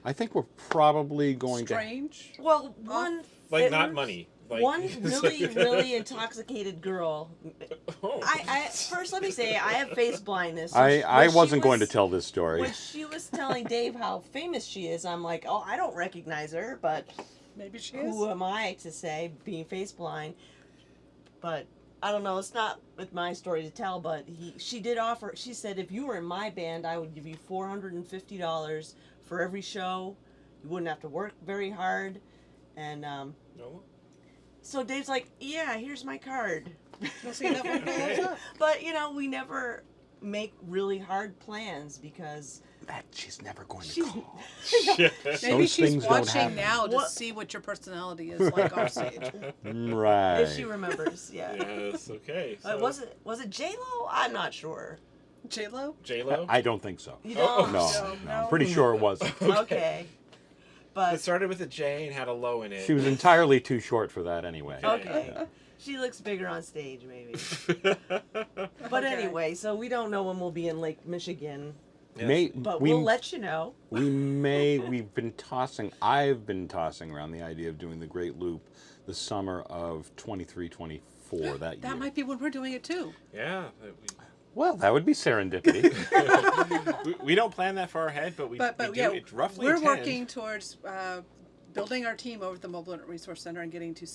I think we're probably going Strange. well, one Like not money. Like, one really intoxicated girl. Oh. I first let me say I have face blindness. to. So I when she wasn't going to was- tell this story. When she was telling Dave how famous she is, I'm like, oh, I don't recognize her, but Maybe she is. who am I to say, being face blind? But I don't know. It's not with my story to tell. But she did offer. She said, if you were in my band, I would give you $450 for every show. You wouldn't have to work very hard, and No? so Dave's like, yeah, here's my card. We'll see that one follows up. But we never make really hard plans because That she's never going to she's call. Maybe Those she's things don't watching happen. now to What- see what your personality is like off stage. Right. if she remembers, yeah. Yes, okay. So Was it J Lo? I'm not sure. J Lo. J-Lo? I don't think so. You Oh, don't? No, No. I'm pretty sure it wasn't. Okay. It But started with a J and had a low in it. She was entirely too short for that anyway. okay. She looks bigger on stage, maybe. But Okay. anyway, so we don't know when we'll be in Lake Michigan, May, but we, we'll let you know. I've been tossing around the idea of doing the Great Loop the summer of 23, 24 that year. That might be when we're doing it too. Yeah. Well, that would be serendipity. We don't plan that far ahead, but we, But we do yeah, it roughly we're intend. working towards building our team over at the Mobile Resource Center and getting to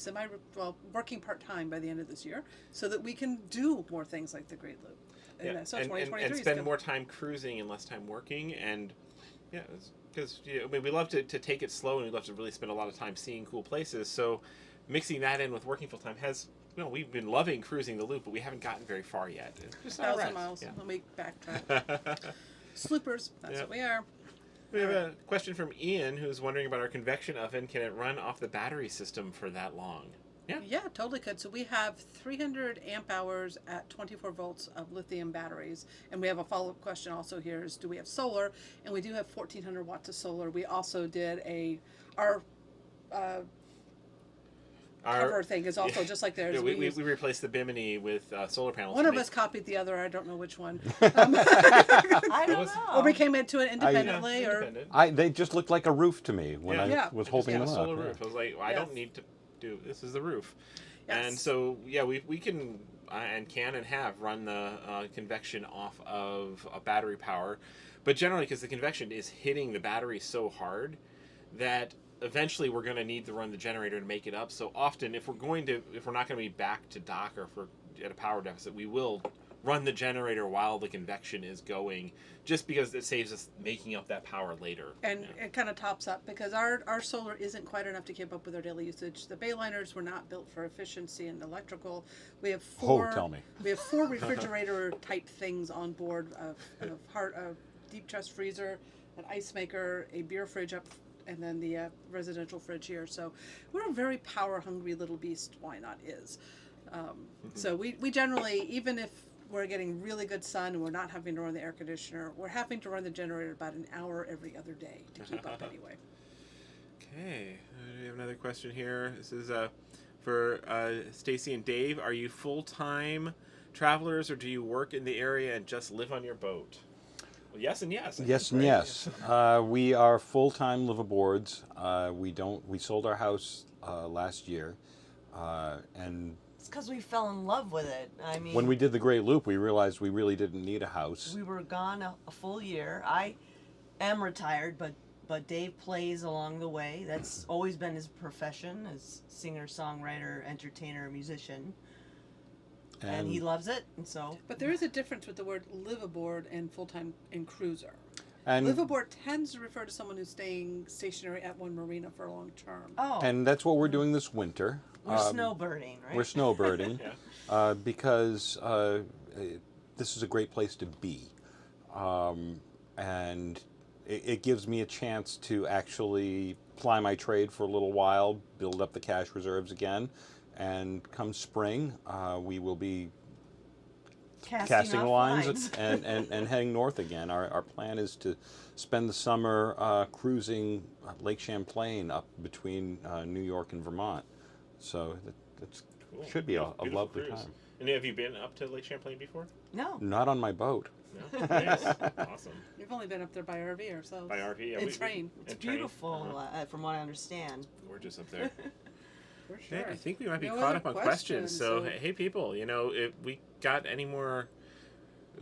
working part-time by the end of this year so that we can do more things like the Great Loop. And Yeah, so and 2023 is spend coming. more time cruising and less time working, and yeah, because I mean, we love to take it slow, and we love to really spend a lot of time seeing cool places. So mixing that in with working full time has, we've been loving cruising the loop, but we haven't gotten very far yet. It's just not 1,000 right. miles. Yeah. Let me backtrack. Sloopers, that's Yep. what we are. We have a question from Ian, who's wondering about our convection oven. Can it run off the battery system for that long? Yeah. Yeah, totally could. So we have 300 amp hours at 24 volts of lithium batteries. And we have a follow-up question also here is, do we have solar? And we do have 1,400 watts of solar. We also did our cover thing is also just like theirs. Yeah, we use- replaced the Bimini with solar panels. one to of make- us copied the other. I don't know which one. I don't was- know. Or we came into it Yeah, independently, or independent. They just looked like a roof to me when I Yeah. was Just holding got them a up. solar yeah. roof. I was like, I Yes. don't need to do this. Is the roof. Yes. And so yeah, we can and can and have run the convection off of a battery power, but generally because the convection is hitting the battery so hard that eventually we're going to need to run the generator to make it up. So often if we're not going to be back to dock, or if we're at a power deficit, we will run the generator while the convection is going, just because it saves us making up that power later. and Yeah. it kind of tops up because our solar isn't quite enough to keep up with our daily usage. The Bayliners were not built for efficiency and electrical. We have four. tell me. We have 4 refrigerator type things on board: a deep chest freezer, an ice maker, a beer fridge up, and then the residential fridge here. So we're a very power hungry little beast. Why not is. So we generally, even if we're getting really good sun and we're not having to run the air conditioner, we're having to run the generator about an hour every other day to keep up anyway. Okay, we have another question here. This is for Stacy and Dave. Are you full-time travelers, or do you work in the area and just live on your boat? Well, yes and yes. I Yes think, and right? yes. We are full-time liveaboards. We sold our house last year, and It's because we fell in love with it. I mean, when we did the Great Loop, we realized we really didn't need a house. we were gone a full year. I am retired, but Dave plays along the way. That's always been his profession, as singer, songwriter, entertainer, musician, and he loves it. And so, But there is a difference with the word live aboard and full-time and cruiser. and Live aboard tends to refer to someone who's staying stationary at one marina for a long term. and that's what we're doing this winter. we're snowbirding, right? We're snowbirding Yeah. because this is a great place to be, and it gives me a chance to actually ply my trade for a little while, build up the cash reserves again, and come spring, we will be casting off lines and heading north again. Our plan is to spend the summer cruising Lake Champlain up between New York and Vermont. So it's Cool. should be a Beautiful lovely cruise. time. And have you been up to Lake Champlain before? No. Not on my boat. No. Nice. Awesome. We've only been up there by RV ourselves. By RV, yeah. And train. It's and train. beautiful, Uh-huh. from what I understand. Gorgeous up there. For Yeah, sure. I think we might be No caught other up on questions, questions. So, so- hey, people, you know, if we got any more,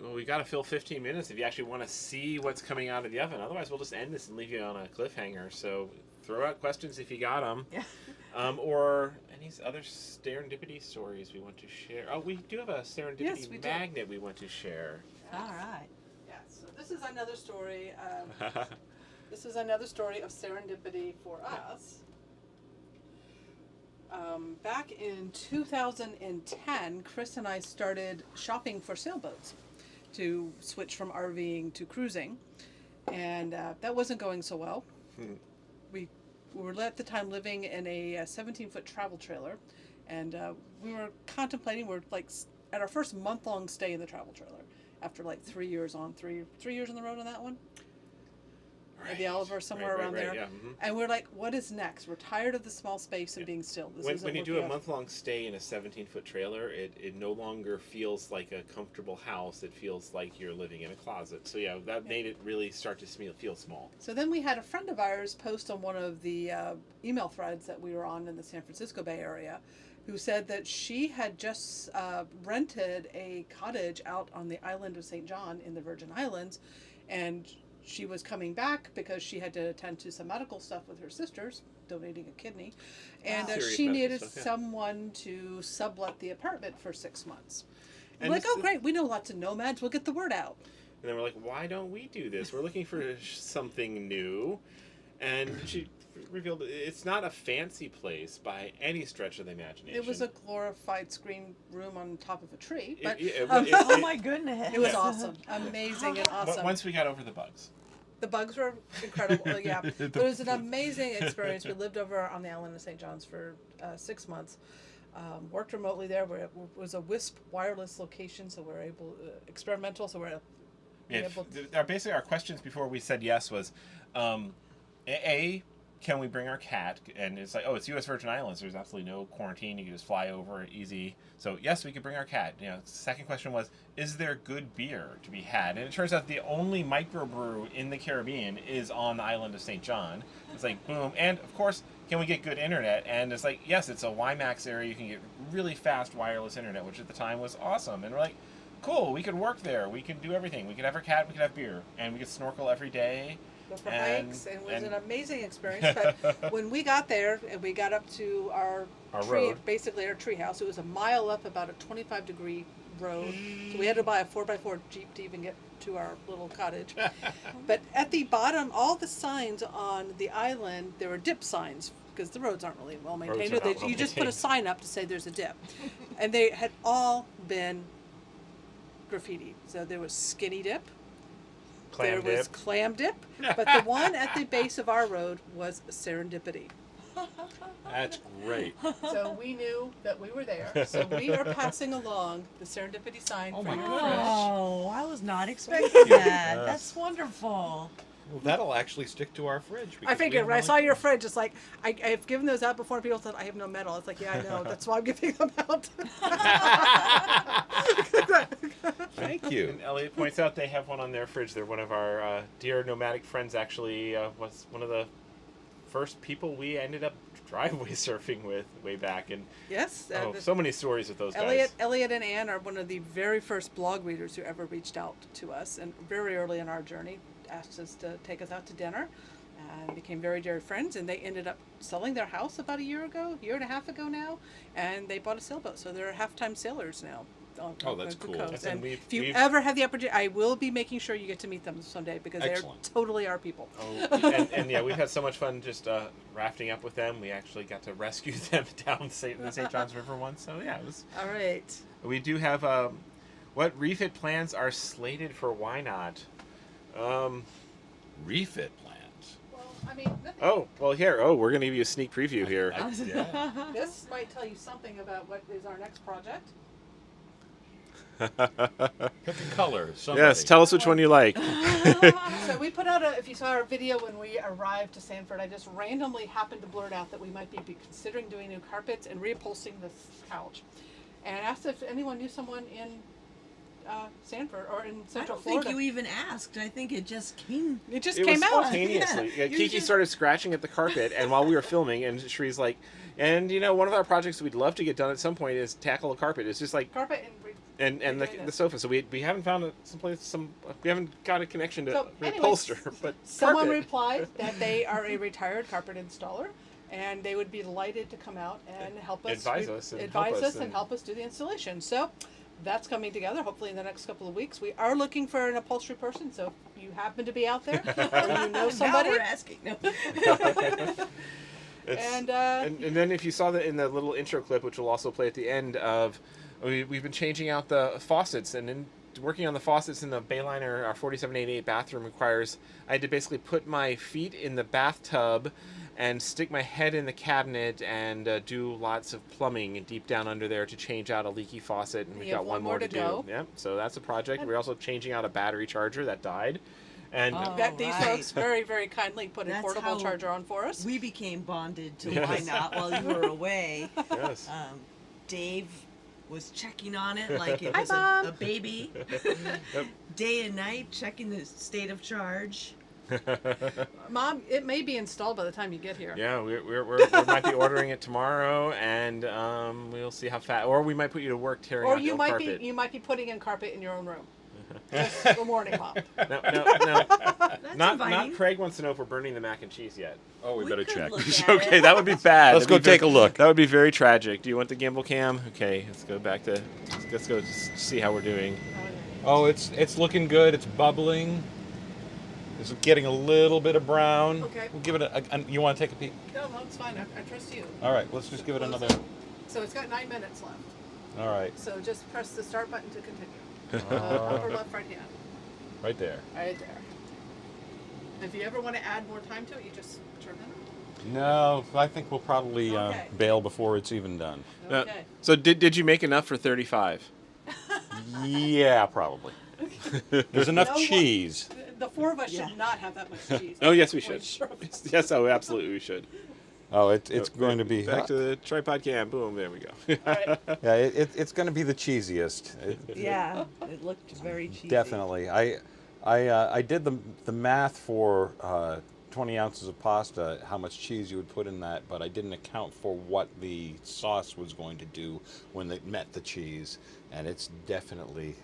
well, we got to fill 15 minutes if you actually want to see what's coming out of the oven. Otherwise, we'll just end this and leave you on a cliffhanger. So, throw out questions if you got them. Yeah. Or any other serendipity stories we want to share. Oh, we do have a serendipity Yes, we do. magnet we want to share. All right. Yeah, so this is another story. This is another story of serendipity for us. Back in 2010, Chris and I started shopping for sailboats to switch from RVing to cruising, and that wasn't going so well. We were at the time living in a 17-foot travel trailer, and we were contemplating. We're like at our first month-long stay in the travel trailer after like 3 years on three years on the road on that one. At the Oliver, somewhere around there. Yeah. Mm-hmm. And we're like, what is next? We're tired of the small space and being still. This isn't When you do working a out. month-long stay in a 17-foot trailer, it no longer feels like a comfortable house. It feels like you're living in a closet. So yeah, that made it really start to feel small. So then we had a friend of ours post on one of the email threads that we were on in the San Francisco Bay Area, who said that she had just rented a cottage out on the island of St. John in the Virgin Islands, and she was coming back because she had to attend to some medical stuff with her sisters, donating a kidney, and Wow. Serious she medical needed stuff, yeah. someone to sublet the apartment for 6 months. And We're like, this- oh great, we know lots of nomads, we'll get the word out. And then we're like, why don't we do this? We're looking for something new. And she revealed it's not a fancy place by any stretch of the imagination. It was a glorified screen room on top of a tree, but Oh my goodness. it was awesome, amazing and But awesome. once we got over the bugs. The bugs were incredible, yeah. But it was an amazing experience. We lived over on the island of St. John's for 6 months. Worked remotely there. It was a WISP wireless location, so we're able experimental. So we're Yeah, able to, basically our questions before we said yes was, can we bring our cat? And it's like, oh, it's U.S. Virgin Islands. There's absolutely no quarantine. You can just fly over easy. So yes, we could bring our cat. You know, second question was, is there good beer to be had? And it turns out the only microbrew in the Caribbean is on the island of St. John. It's like, boom. And of course, can we get good internet? And it's like, yes, it's a WiMAX area. You can get really fast wireless internet, which at the time was awesome. And we're like, cool, we could work there. We could do everything. We could have our cat. We could have beer. And we could snorkel every day. go for And- hikes, and it was and- an amazing experience. But when we got there and we got up to our tree, road. basically our tree house, it was a mile up about a 25-degree road. So we had to buy a 4x4 Jeep to even get to our little cottage. But at the bottom, all the signs on the island, there were dip signs because the roads aren't really well maintained. Roads are not well You just put a maintained. sign up to say there's a dip. And they had all been graffiti. So there was skinny dip. There was clam dip, but the one at the base of our road was Serendipity. That's great. So we knew that we were there. So we are passing along the Serendipity sign Oh for my your goodness. fridge. Oh, I was not expecting that. That's wonderful. Well, that'll actually stick to our fridge. I because we figured have when I only- saw your fridge, it's like I've given those out before. And people said I have no metal. It's like, yeah, I know. That's why I'm giving them out. Thank you. And Elliot points out they have one on their fridge. They're one of our dear nomadic friends. Actually, was one of the first people we ended up driveway surfing with way back. And Yes. so many stories with those guys. Elliot and Ann are one of the very first blog readers who ever reached out to us, and very early in our journey asked us to take us out to dinner, and became very dear friends. And they ended up selling their house about a year and a half ago now, and they bought a sailboat, so they're half-time sailors now. Oh, that's the cool. coast. Yes, And and if you we've- ever have the opportunity, I will be making sure you get to meet them someday because Excellent. they're totally our people. And yeah, we've had so much fun just rafting up with them. We actually got to rescue them down the St. John's River once. So yeah, it was. All right. We do have what refit plans are slated for Why Not? Refit plans. Well, I mean, nothing. Oh, well here. Oh, we're gonna give you a sneak preview here. This might tell you something about what is our next project. Pick a color. Somebody. Yes, tell us which one you like. So we put out if you saw our video when we arrived to Sanford, I just randomly happened to blurt out that we might be considering doing new carpets and reupholstering this couch. And I asked if anyone knew someone in Sanford or in I Central don't Florida. think you even asked. I think it just came. It just It came was out. spontaneously. Yeah. Kiki started scratching at the carpet, and while we were filming, and Shree's like, and one of our projects we'd love to get done at some point is tackle a carpet. It's just like Carpet and and the sofa. So we haven't found we haven't got a connection to So, anyways, reupholster, but someone carpet. replied that they are a retired carpet installer, and they would be delighted to come out and help us Advise us and advise help us and and- help us do the installation. So that's coming together hopefully in the next couple of weeks. We are looking for an upholstery person, so if you happen to be out there or you know somebody, Now we're asking. No. It's- and and then if you saw that in the little intro clip, which we'll also play at the end of, we've been changing out the faucets, and then working on the faucets in the Bayliner, our 4788 bathroom requires, I had to basically put my feet in the bathtub and stick my head in the cabinet and do lots of plumbing deep down under there to change out a leaky faucet, and we've You have got one more to do. go. Yep, so that's a project. We're also changing out a battery charger that died. And Oh. that these right. folks very, very kindly put a That's portable how charger on for us. We became bonded to Yes. Why Not while you were away. yes. Dave was checking on it like it Hi, was Mom. a baby. Day and night, checking the state of charge. Mom, it may be installed by the time you get here. Yeah, we might be ordering it tomorrow, and we'll see how fast. Or we might put you to work tearing Or out you the might carpet. be putting in carpet in your own room. Just a warning, Mom. No. That's Not inviting. Craig wants to know if we're burning the mac and cheese yet. Oh, we We better could check. look at Okay, it. that would be bad. Let's That'd go be take a look. That would be very tragic. Do you want the gimbal cam? Okay, let's go back to. Let's go see how we're doing. Oh, it's looking good. It's bubbling. It's getting a little bit of brown. Okay. We'll give it you want to take a peek? No, it's fine. I trust you. All right, let's just give it Close another. it. So it's got 9 minutes left. All right, So just press the start button to continue. Upper left, right hand. right there. Right there. If you ever want to add more time to it, you just turn it No, I think we'll probably Okay. bail before it's even done. on. Okay. So did you make enough for 35? Yeah, probably. There's enough No one- cheese. The four of us Yeah. should not have that much cheese. Oh yes, we Boy, should. sure. Yes, oh absolutely we should. Oh, it's going to be. Back to the tripod cam. Boom, there we go. All right. Yeah, it's going to be the cheesiest. Yeah, it looked very cheesy. Definitely. I did the math for 20 ounces of pasta, how much cheese you would put in that, but I didn't account for what the sauce was going to do when it met the cheese, and it's definitely.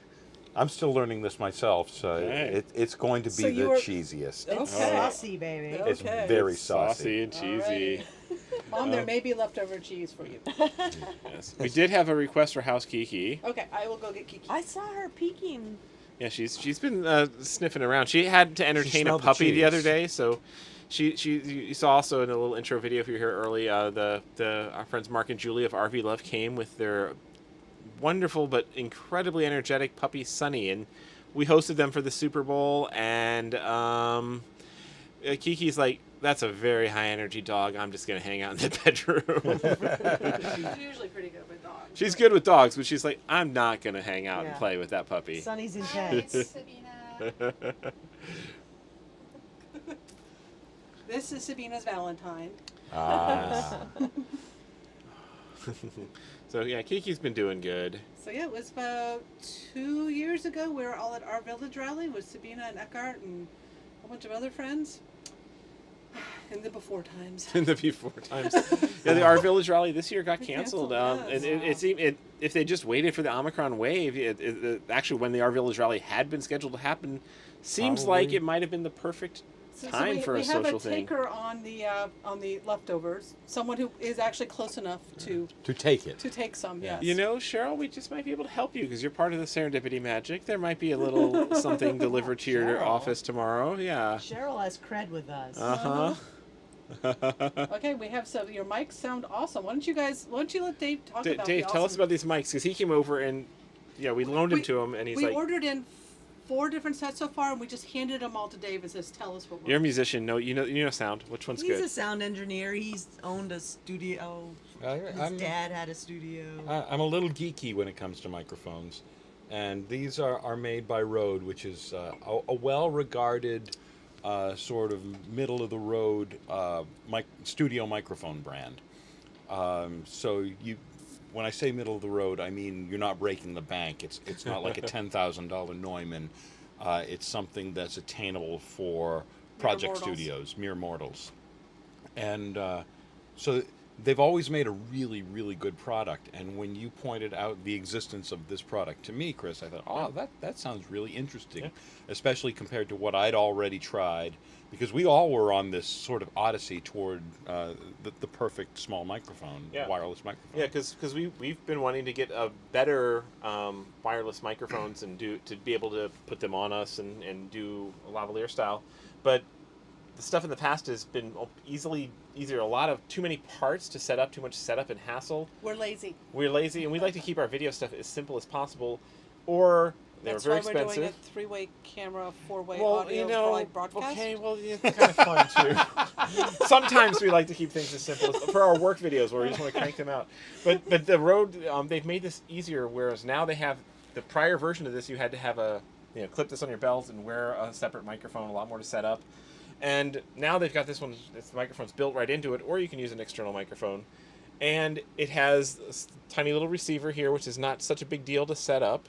I'm still learning this myself, so Okay. it's going to be So the you were- cheesiest. It's Okay. saucy, baby. Okay. It's very Saucy saucy. and cheesy. Mom, there may be leftover cheese for you. Yes. We did have a request for House Kiki. Okay, I will go get Kiki. I saw her peeking. Yeah, she's been sniffing around. She had to entertain a smelled the puppy the other cheese. day, so she you saw also in a little intro video if you're here early. Our friends Mark and Julie of RV Love came with their wonderful but incredibly energetic puppy Sunny, and we hosted them for the Super Bowl. And Kiki's like, "That's a very high energy dog. I'm just gonna hang out in the bedroom." She's usually pretty good with dogs. She's good with dogs, but she's like, "I'm not gonna hang out and Yeah. play with that puppy." Sunny's Hi, intense. it's Sabina. This is Sabina's Valentine. Ah. So yeah, Kiki's been doing good. So yeah, it was about 2 years ago. We were all at our village rally with Sabina and Eckhart and a whole bunch of other friends. In the before times. In the before times. Yeah, our village rally this year got canceled. canceled, And yes. if they just waited for the Omicron wave, actually when the our village rally had been scheduled to happen, seems like Probably. it might have been the perfect So time for a social we have a thing. taker on the leftovers. Someone who is actually close enough to To take it. take some. Yeah. Yes. You know, Cheryl, we just might be able to help you because you're part of the Serendipity magic. There might be a little something delivered to your Cheryl. office tomorrow. Yeah. Cheryl has cred with us. Uh huh. Okay, we have some. Your mics sound awesome. Why don't you let Dave talk about Dave, the tell us awesome- about these mics because he came over and we loaned him to him and he's we like, ordered in 4 different sets so far, and we just handed them all to Dave and says, "Tell us what we're." "You're a musician. No, you know sound. Which one's He's good?" a sound engineer. He's owned a studio. His I'm dad had a studio. I'm a little geeky when it comes to microphones. And these are made by Rowe, which is a well-regarded sort of middle-of-the-road studio microphone brand. So when I say middle-of-the-road, I mean you're not breaking the bank. It's not like a $10,000 Neumann. It's something that's attainable for project studios, mere mortals. And so they've always made a really, really good product. And when you pointed out the existence of this product to me, Chris, I thought, oh, that sounds really interesting, especially compared to what I'd already tried, because we all were on this sort of odyssey toward the perfect small microphone, wireless microphone. Yeah, because we've been wanting to get a better wireless microphones and to be able to put them on us and do a lavalier style, but the stuff in the past has been either a lot of too many parts to set up, too much setup and hassle. We're lazy. We're lazy, and we like to keep our video stuff as simple as possible, or they're very expensive. That's why we're doing a three-way camera, four-way audio probably broadcast. Okay, well, it's kind of fun too. Sometimes we like to keep things as simple as for our work videos where we just want to crank them out. But the Rowe, they've made this easier, whereas now they have the prior version of this. You had to have clip this on your belt and wear a separate microphone, a lot more to set up. And now they've got this microphone's built right into it, or you can use an external microphone. And it has a tiny little receiver here, which is not such a big deal to set up.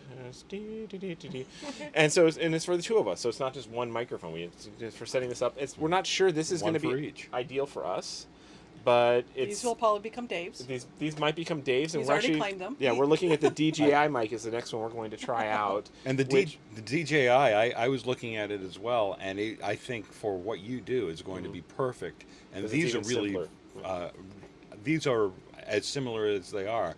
And so it's for the two of us, so it's not just one microphone. It's for setting this up. We're not sure this is going to be ideal for us, but these will probably become Dave's. These might become Dave's, and He's we're already actually claimed them. Yeah, we're looking at the DJI mic is the next one we're going to try out. And the DJI, I was looking at it as well, and I think for what you do is going to be perfect. And these are really, these are as similar as they are,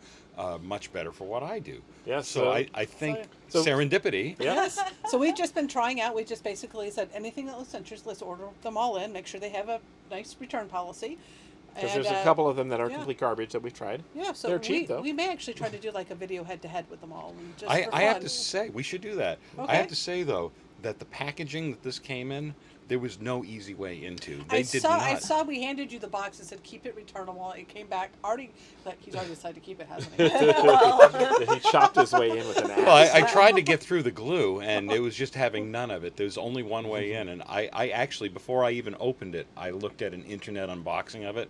much better for what I do. Yeah. So I think serendipity. Yes. So we've just been trying out. We just basically said anything that looks interesting, let's order them all in. Make sure they have a nice return policy. Because there's a couple of them that are complete garbage that we've tried. Yeah, so they're cheap though. We may actually try to do like a video head-to-head with them all. And just I have to say, we should do that. Okay. I have to say though that the packaging that this came in, there was no easy way into. I saw we handed you the box and said keep it returnable. It came back he's already decided to keep it, hasn't he? He chopped his way in with an axe. Well, I tried to get through the glue, and it was just having none of it. There's only one way in, and I actually, before I even opened it, I looked at an internet unboxing of it,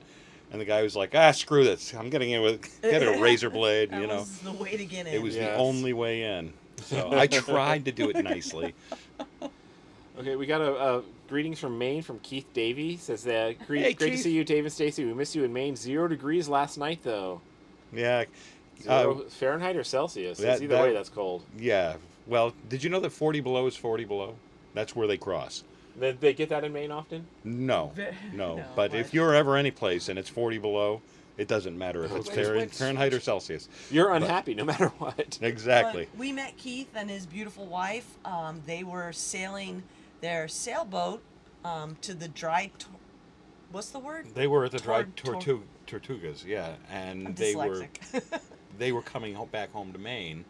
and the guy was like, screw this. I'm getting in with a razor blade, That was the way to get in. It was the only way in. So I tried to do it nicely. Okay, we got a greetings from Maine from Keith Davey. Says that great to see you, Dave and Stacey. We missed you in Maine. 0 degrees last night, though. Yeah. Fahrenheit or Celsius? Either way, that's cold. Yeah. Well, did you know that 40 below is 40 below? That's where they cross. They get that in Maine often? No. But if you're ever any place and it's 40 below, it doesn't matter if it's Fahrenheit or Celsius. You're unhappy no matter what. Exactly. But we met Keith and his beautiful wife. They were sailing their sailboat to the dry... what's the word? They were at the dry Tortugas, yeah. And I'm they dyslexic. they were coming back home to Maine.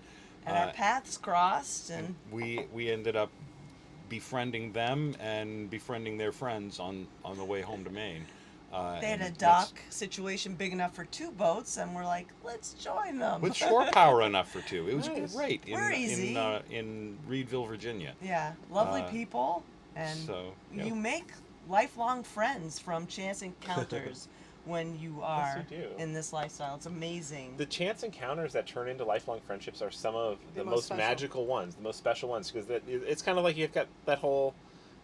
And our paths crossed. And we ended up befriending them and befriending their friends on the way home to Maine. They had a dock situation big enough for 2 boats, and we're like, let's join them. With shore power enough for 2. It was great. We're easy. In Reedville, Virginia. Yeah, lovely people, and you make lifelong friends from chance encounters when you are in this lifestyle. It's amazing. The chance encounters that turn into lifelong friendships are some of the most magical ones, the most special ones, because it's kind of like you've got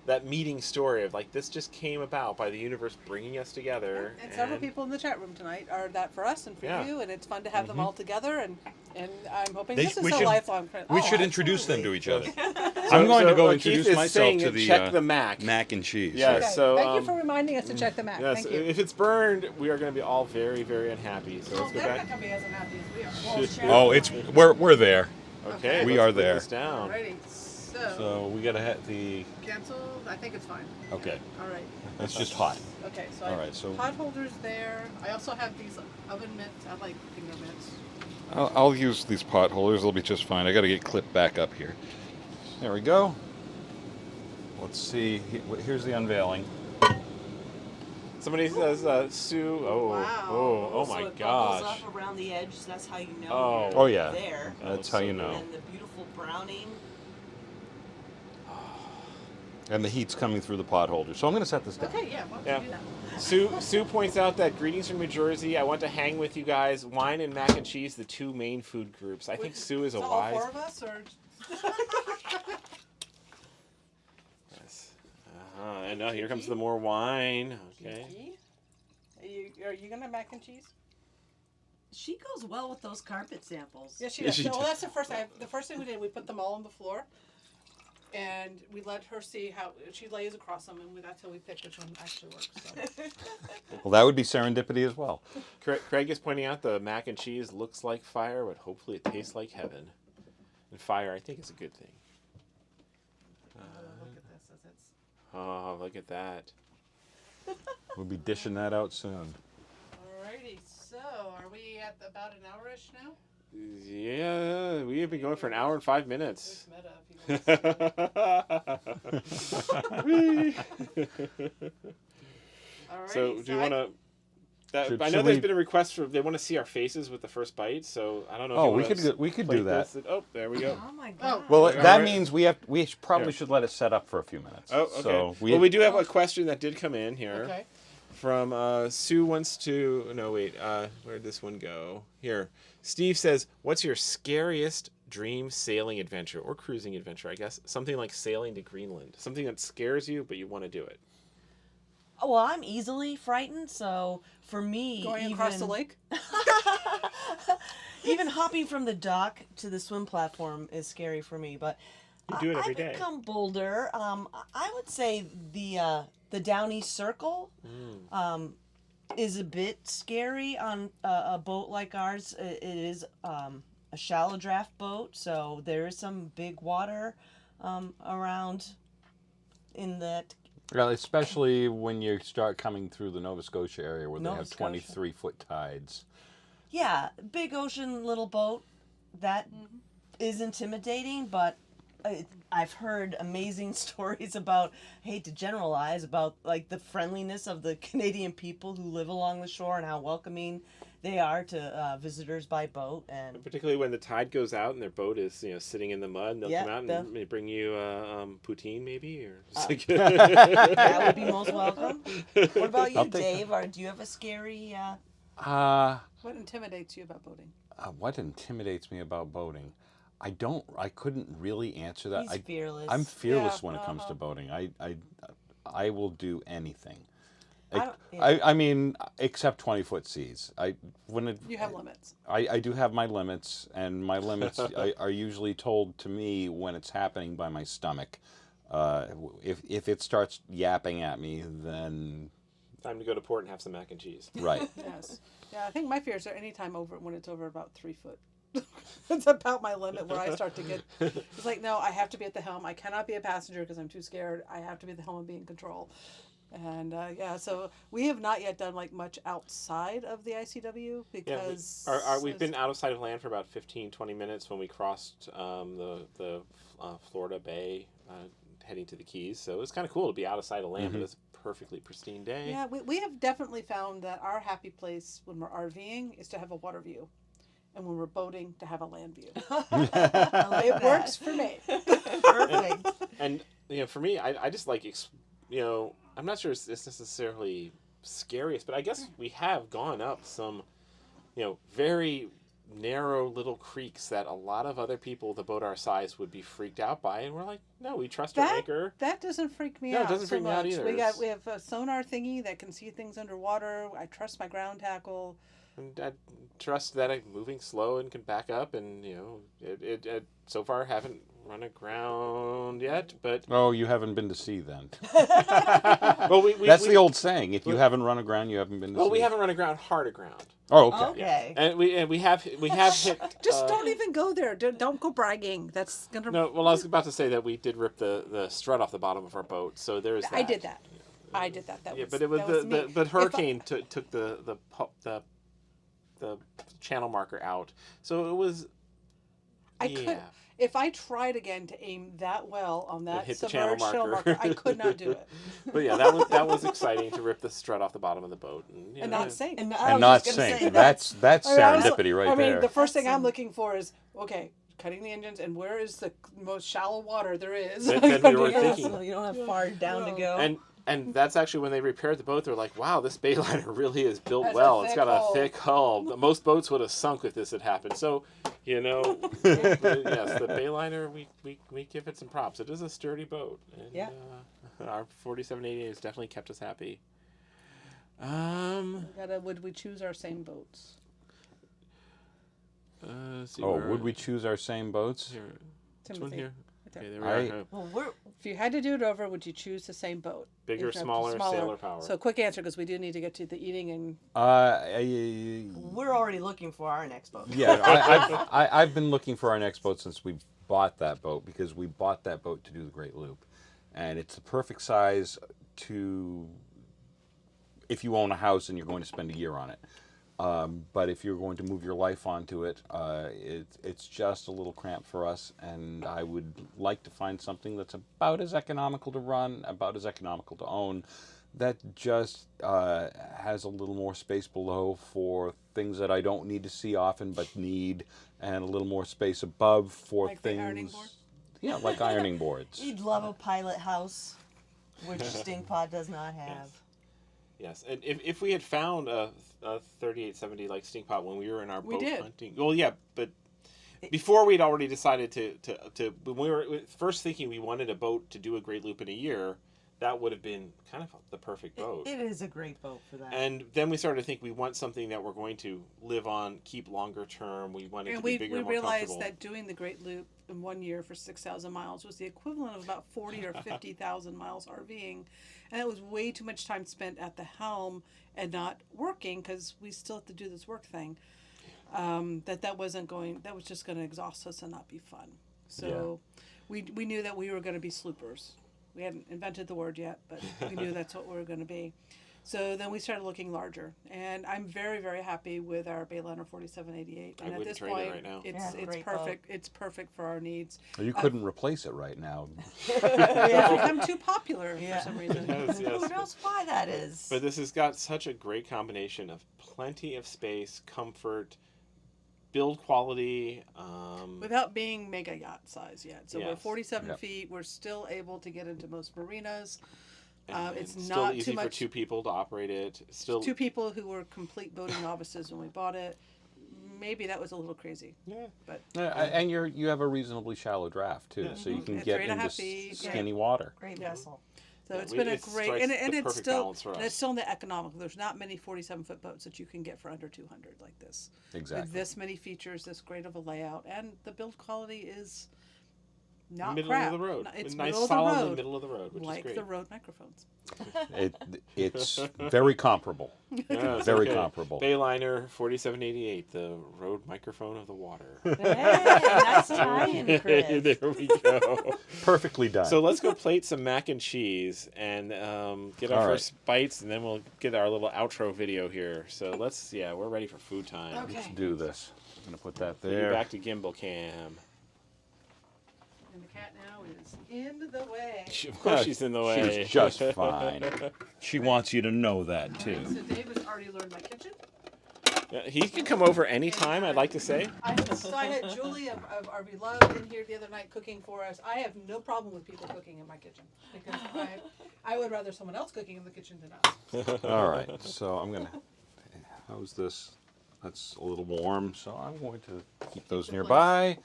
that meeting story of like this just came about by the universe bringing us together. And several people in the chat room tonight are that for us and for you, and it's fun to have them all together, and I'm hoping this is a lifelong friend. We should introduce them to each other. I'm going to go introduce myself to the check the Mac. Mac and cheese. Yes, okay. so thank you for reminding us to check the Mac. Yes, Thank you. If it's burned, we are going to be all very, very unhappy. So let's go they're back. not going to be as unhappy as we are. We're there. Okay, we let's are put there. this down. Alrighty. So we gotta hit the. Cancel. I think it's fine. Okay. All right. It's just hot. Okay. So all right. So pot holders there. I also have these oven mitts. I like finger mitts. I'll use these pot holders. They'll be just fine. I gotta get clipped back up here. There we go. Let's see. Here's the unveiling. Somebody says Sue. Oh, wow. oh so my it gosh. bubbles up around the edge. So that's how you know. Oh yeah. There. That's how you know. And the beautiful beautiful browning. And the heat's coming through the pot holder. So I'm going to set this down. Okay, yeah, why don't Yeah. you do that? Sue points out that greetings from New Jersey. I want to hang with you guys. Wine and mac and cheese, the two main food groups. I think Sue is a So all wise. four of us, or Yes. And now here comes the more wine. Okay. Kiki? Are you gonna mac and cheese? She goes well with those carpet samples. Yes, she Yeah, does. she So, well, does. that's the first. The first thing we did, we put them all on the floor, and we let her see how she lays across them, and that's how we pick which one actually works. So. Well, that would be serendipity as well. Craig is pointing out the mac and cheese looks like fire, but hopefully it tastes like heaven. And fire, I think, is a good thing. Look at this. As it's Oh, look at that. We'll be dishing that out soon. alrighty. So, are we at about an hour-ish now? Yeah, we have been going for an hour and 5 minutes. There's meta. If you Alrighty, So, do you want to? Should- I know should there's we- been a request for they want to see our faces with the first bite. So I don't know. Oh, if you we could plate do that. this. Oh, there we go. Oh my god. Well, All that right. means we probably should let it set up for a few minutes. Oh, okay. So we do have a question that did come in here. Okay. From Sue wants to no wait where'd this one go here. Steve says, what's your scariest dream sailing adventure or cruising adventure? I guess something like sailing to Greenland, something that scares you but you want to do it. Well, I'm easily frightened, so for me, Going across the lake. even hopping from the dock to the swim platform is scary for me. But You do it every I day. become bolder. I would say the Down East Circle is a bit scary on a boat like ours. It is a shallow draft boat, so there is some big water around in that. Well, especially when you start coming through the Nova Scotia area where they Nova have Scotia. 23-foot tides. Yeah, big ocean, little boat. That is intimidating, but I've heard amazing stories about, I hate to generalize, about like the friendliness of the Canadian people who live along the shore and how welcoming they are to visitors by boat. And Particularly when the tide goes out and their boat is sitting in the mud, and they'll Yeah, come out and they bring you poutine maybe or that would be most welcome. What about you, I'll take Dave? Or do you have a scary? What intimidates you about boating? What intimidates me about boating? I couldn't really answer that. He's fearless. I'm fearless Yeah, when it comes to boating. I will do anything. I don't- I mean, except 20-foot seas. You have limits. I do have my limits, and my limits are usually told to me when it's happening by my stomach. If it starts yapping at me, then Time to go to port and have some mac and cheese. right. Yes. Yeah, I think my fears are anytime when it's over about 3 foot. It's about my limit where I start to get. It's like, no, I have to be at the helm. I cannot be a passenger because I'm too scared. I have to be at the helm and be in control. And yeah, so we have not yet done like much outside of the ICW because We've been outside of land for about 15-20 minutes when we crossed the Florida Bay heading to the Keys. So it was kind of cool to be outside of land, but it's a perfectly pristine day. Yeah, we have definitely found that our happy place when we're RVing is to have a water view. And when we're boating, to have a land view. It works for me. Perfect. And for me, I just like I'm not sure it's necessarily scariest, but I guess we have gone up some very narrow little creeks that a lot of other people with a boat our size would be freaked out by, and we're like, no, we trust our anchor. That doesn't freak me No, it out. doesn't freak me out much. either. We have a sonar thingy that can see things underwater. I trust my ground tackle. And I trust that I'm moving slow and can back up, and it so far haven't run aground yet, but Oh, you haven't been to sea then. well, That's the old saying. If you haven't run aground, you haven't been to sea. Well, we haven't run aground hard aground. Oh, okay. Okay. And we have hit. Just don't even go there. Don't go bragging. That's gonna. No, well, I was about to say that we did rip the strut off the bottom of our boat, so there's that. I did that. I did that. That Yeah, was. but it was that was me. the hurricane took the channel marker out, so it was. I could. If I tried again to aim that well on that hit the channel submerged channel marker. marker, I could not do it. But yeah, that was exciting to rip the strut off the bottom of the boat And not sink. I And was not just gonna sink. say That's I mean, serendipity right I mean, there. the first thing That's I'm looking for is, okay, cutting the engines, and where is the most shallow water there is? Then we were thinking, So you don't have far down to go. and that's actually when they repaired the boat. They're like, wow, this bayliner really is built Has a well. It's thick got hull. a thick hull. Most boats would have sunk if this had happened. So, yes, the bayliner, we give it some props. It is a sturdy boat. And, Yeah. Our 4788 has definitely kept us happy. Would we choose our same boats? Let's see, Oh, where- would we choose our same boats? Here, this one Timothy. here. Right there. Okay, there we I- are. Well, If you had to do it over, would you choose the same boat? Bigger, If not, smaller, sailor power. So quick answer, because we do need to get to the eating and we're already looking for our next boat. Yeah, I've been looking for our next boat since we bought that boat, because we bought that boat to do the Great Loop, and it's the perfect size to if you own a house and you're going to spend a year on it. But if you're going to move your life onto it, it's just a little cramped for us, and I would like to find something that's about as economical to run, about as economical to own, that just has a little more space below for things that I don't need to see often but need, and a little more space above for Like the things. ironing board? Yeah, like ironing boards. You'd love a pilot house, which Stinkpot does not have. Yes, and if we had found a 3870 like Stinkpot when we were in our We boat did. hunting, well, yeah, but before we'd already decided to when we were first thinking we wanted a boat to do a Great Loop in a year, that would have been kind of the perfect boat. It is a great boat for that. And then we started to think we want something that we're going to live on, keep longer term. We want it And to be we bigger, more realized comfortable. that doing the Great Loop in 1 year for 6,000 miles was the equivalent of about 40 or 50,000 miles RVing, and it was way too much time spent at the helm and not working, because we still have to do this work thing. That was just going to exhaust us and not be fun. So we knew that we were going to be sloopers. We hadn't invented the word yet, but we knew that's what we were going to be. So then we started looking larger, and I'm very, very happy with our Bayliner 4788. And I at wouldn't this trade it point, right now. it's Great boat. perfect. It's perfect for our needs. You couldn't replace it right now. It's become too popular Yeah. for some reason. Yes, yes. Who knows why that is? But this has got such a great combination of plenty of space, comfort, build quality. Without being mega yacht size yet. So we're Yes. 47 Yep. feet. We're still able to get into most marinas. And It's still not easy too for much. two people to operate it. Still, Two people who were complete boating novices when we bought it. Maybe that was a little crazy. yeah. But And you have a reasonably shallow draft too, Yeah. so you can It's get 3.5 into feet, yeah. skinny water. Great Yeah. vessel. so Yeah, it's we- been a it great, strikes and the it's perfect still balance for and us. it's still in the economical. There's not many 47-foot boats that you can get for under 200 like this. Exactly. With this many features, this great of a layout, and the build quality is not middle crap. of the road. It's nice, middle of the solidly road, middle of the road, which like is great. the Rode microphones. It's very comparable. Yes, Very okay. comparable. Bayliner 4788, the Rode microphone of the water. Hey, nice tie-in, Chris. There we go. Perfectly done. So let's go plate some mac and cheese and get our All right. first bites, and then we'll get our little outro video here. So we're ready for food time. Okay. Let's do this. I'm gonna put that Put you there. back to gimbal cam. And the cat now is in the way. Of course she's in the way. She's just fine. She wants you to know that too. So Dave has already learned my kitchen. Yeah, he can come over anytime, I'd like to say. I had Julie of our beloved in here the other night cooking for us. I have no problem with people cooking in my kitchen, because I would rather someone else cooking in the kitchen than us. All right. So I'm gonna. How's this? That's a little warm, so I'm going to keep those nearby,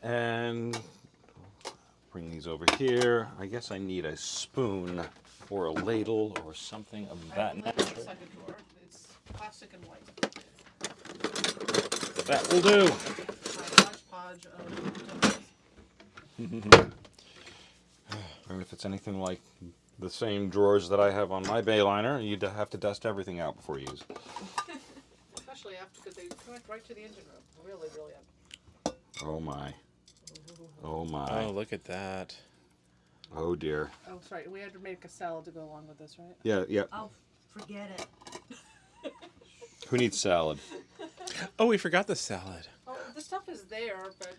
and bring these over here. I guess I need a spoon or a ladle or something of I that have a little nature. second drawer. It's plastic and white. That will do. My hodgepodge of utensils. Or if it's anything like the same drawers that I have on my Bayliner, you'd have to dust everything out before you use it. Especially after, because they went right to the engine room. Really, really up. Oh my. Oh my. Oh, look at that. Oh dear. Oh, sorry. We had to make a salad to go along with this, right? Yeah, yeah. Oh, forget it. Who needs salad? Oh, we forgot the salad. Oh, the stuff is there, but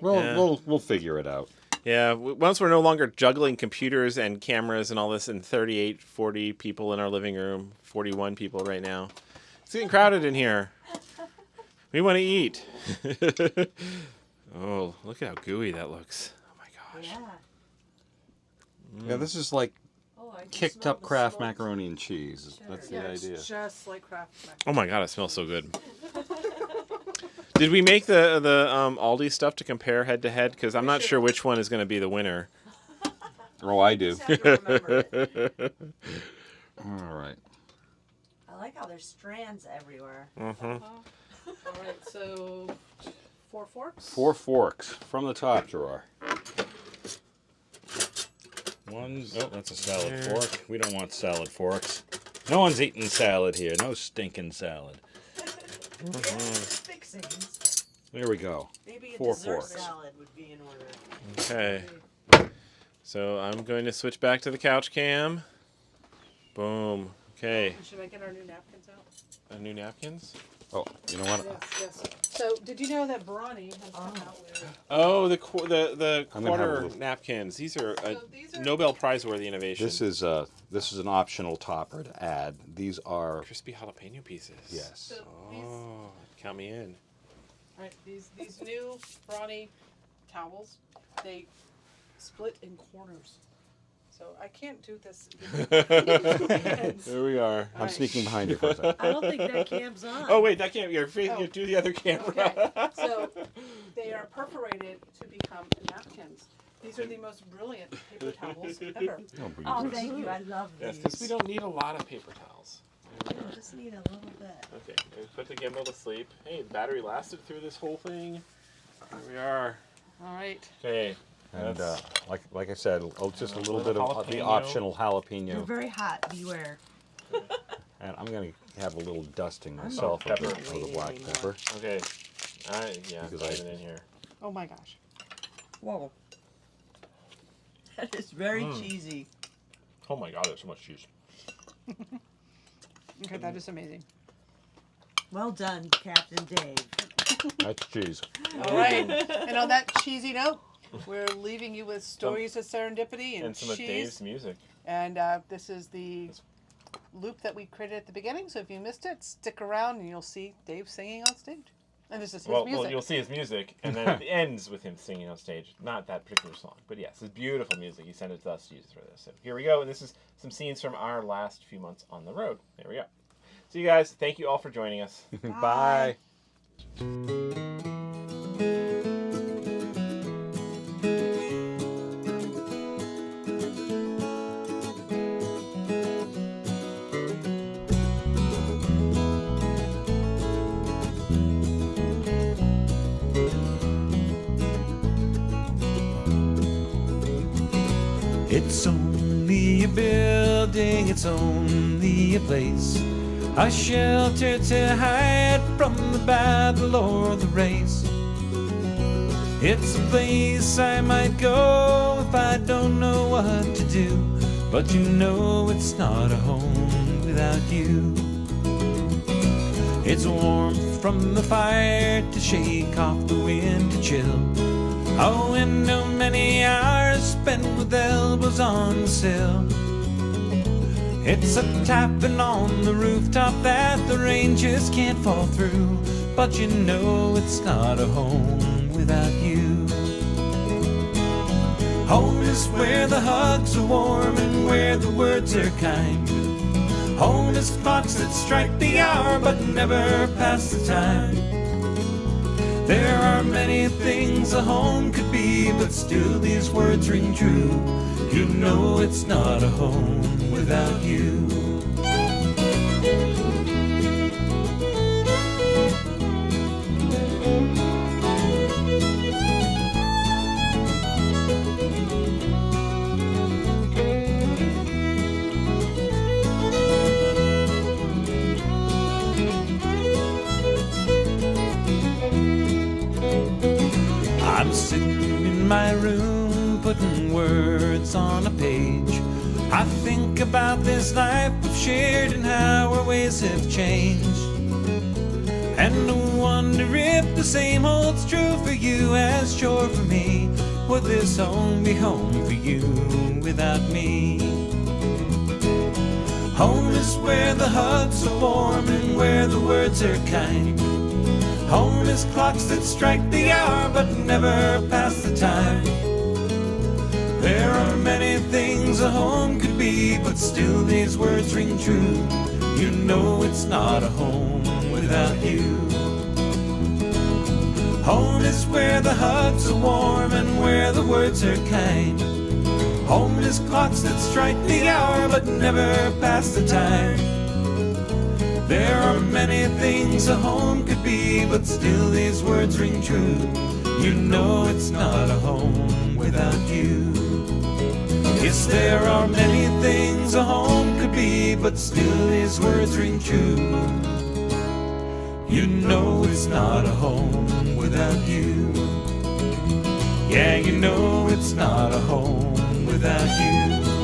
Well, Yeah. we'll figure it out. Yeah, once we're no longer juggling computers and cameras and all this, and 38, 40 people in our living room, 41 people right now. It's getting crowded in here. We want to eat. Oh, look at how gooey that looks. Oh my gosh. Yeah. Yeah, this is like Oh, I can kicked smell up the Kraft smoke. macaroni and cheese. Sure. That's the Yeah, idea. it's just like Kraft macaroni. Oh my god, it smells so good. Did we make the Aldi stuff to compare head to head? Because I'm not sure which one is going to be the winner. Oh, I do. Just have to remember it. All right. I like how there's strands everywhere. Mm-hmm. All right, so 4 forks. 4 forks from the top drawer. One. Oh, that's a salad fork. We don't want salad forks. No one's eating salad here. No stinking salad. Fixings. There we go. Maybe a 4 dessert forks. salad would be in order. Okay. So I'm going to switch back to the couch cam. Boom. Okay. Should I get our new napkins out? New napkins? Oh, you know what? Yes. So, did you know that Brawny has come out with? Oh, the I'm gonna have a quarter little- napkins. These are So these are Nobel Prize-worthy innovation. This is an optional topper to add. These are crispy jalapeno pieces. yes. So these, Oh, count me in. right, these new Brawny towels, they split in corners. So I can't do this. There we are. I'm sneaking behind you for a second. I don't think that cam's on. Oh wait, that can't. You're Oh. you do the other camera. Okay, so they are perforated to become napkins. These are the most brilliant paper towels ever. Oh, Oh, Jesus. thank you. I love these. Yes, because we don't need a lot of paper towels. We just need a little bit. Okay, we put the gimbal to sleep. Hey, the battery lasted through this whole thing. Here we are. All right. Okay. And that's- like I said, just a little bit of the Jalapeno. optional You're jalapeno, very hot. Beware. and I'm gonna have a little dusting I'm myself not of the waiting black anymore. pepper. Okay. Yeah, Because put I- it in here. Oh my gosh. Whoa. That is very cheesy. Oh my god, there's so much cheese. Okay, that is amazing. Well done, Captain Dave. That's cheese. All right. And on that cheesy note, we're leaving you with stories of serendipity and And some of cheese. Dave's music. And this is the loop that we created at the beginning. So if you missed it, stick around and you'll see Dave singing on stage. And this is his music. Well, you'll see his music, and then it ends with him singing on stage. Not that particular song, but yes, it's beautiful music. He sent it to us to use for this. So here we go, and this is some scenes from our last few months on the road. There we go. So you guys, thank you all for joining us. Bye. It's only a building, it's only a place, a shelter to hide from the battle or the race. It's a place I might go if I don't know what to do, but you know it's not a home without you. It's warmth from the fire to shake off the winter chill. A window many hours spent with elbows on the sill. It's a tapping on the rooftop that the rain just can't fall through, but you know it's not a home without you. Home is where the hugs are warm and where the words are kind. Home is clocks that strike the hour but never pass the time. There are many things a home could be, but still these words ring true. You know it's not a home without you. I'm sitting in my room, putting words on a page. I think about this life we've shared and how our ways have changed. And I wonder if the same holds true for you as sure for me. Would this home be home for you without me? Home is where the hugs are warm and where the words are kind. Home is clocks that strike the hour but never pass the time. There are many things a home could be, but still these words ring true. You know it's not a home without you. Home is where the hugs are warm and where the words are kind. Home is clocks that strike the hour but never pass the time. There are many things a home could be, but still these words ring true. You know it's not a home without you. Yes, there are many things a home could be, but still these words ring true. You know it's not a home without you. Yeah, you know it's not a home without you.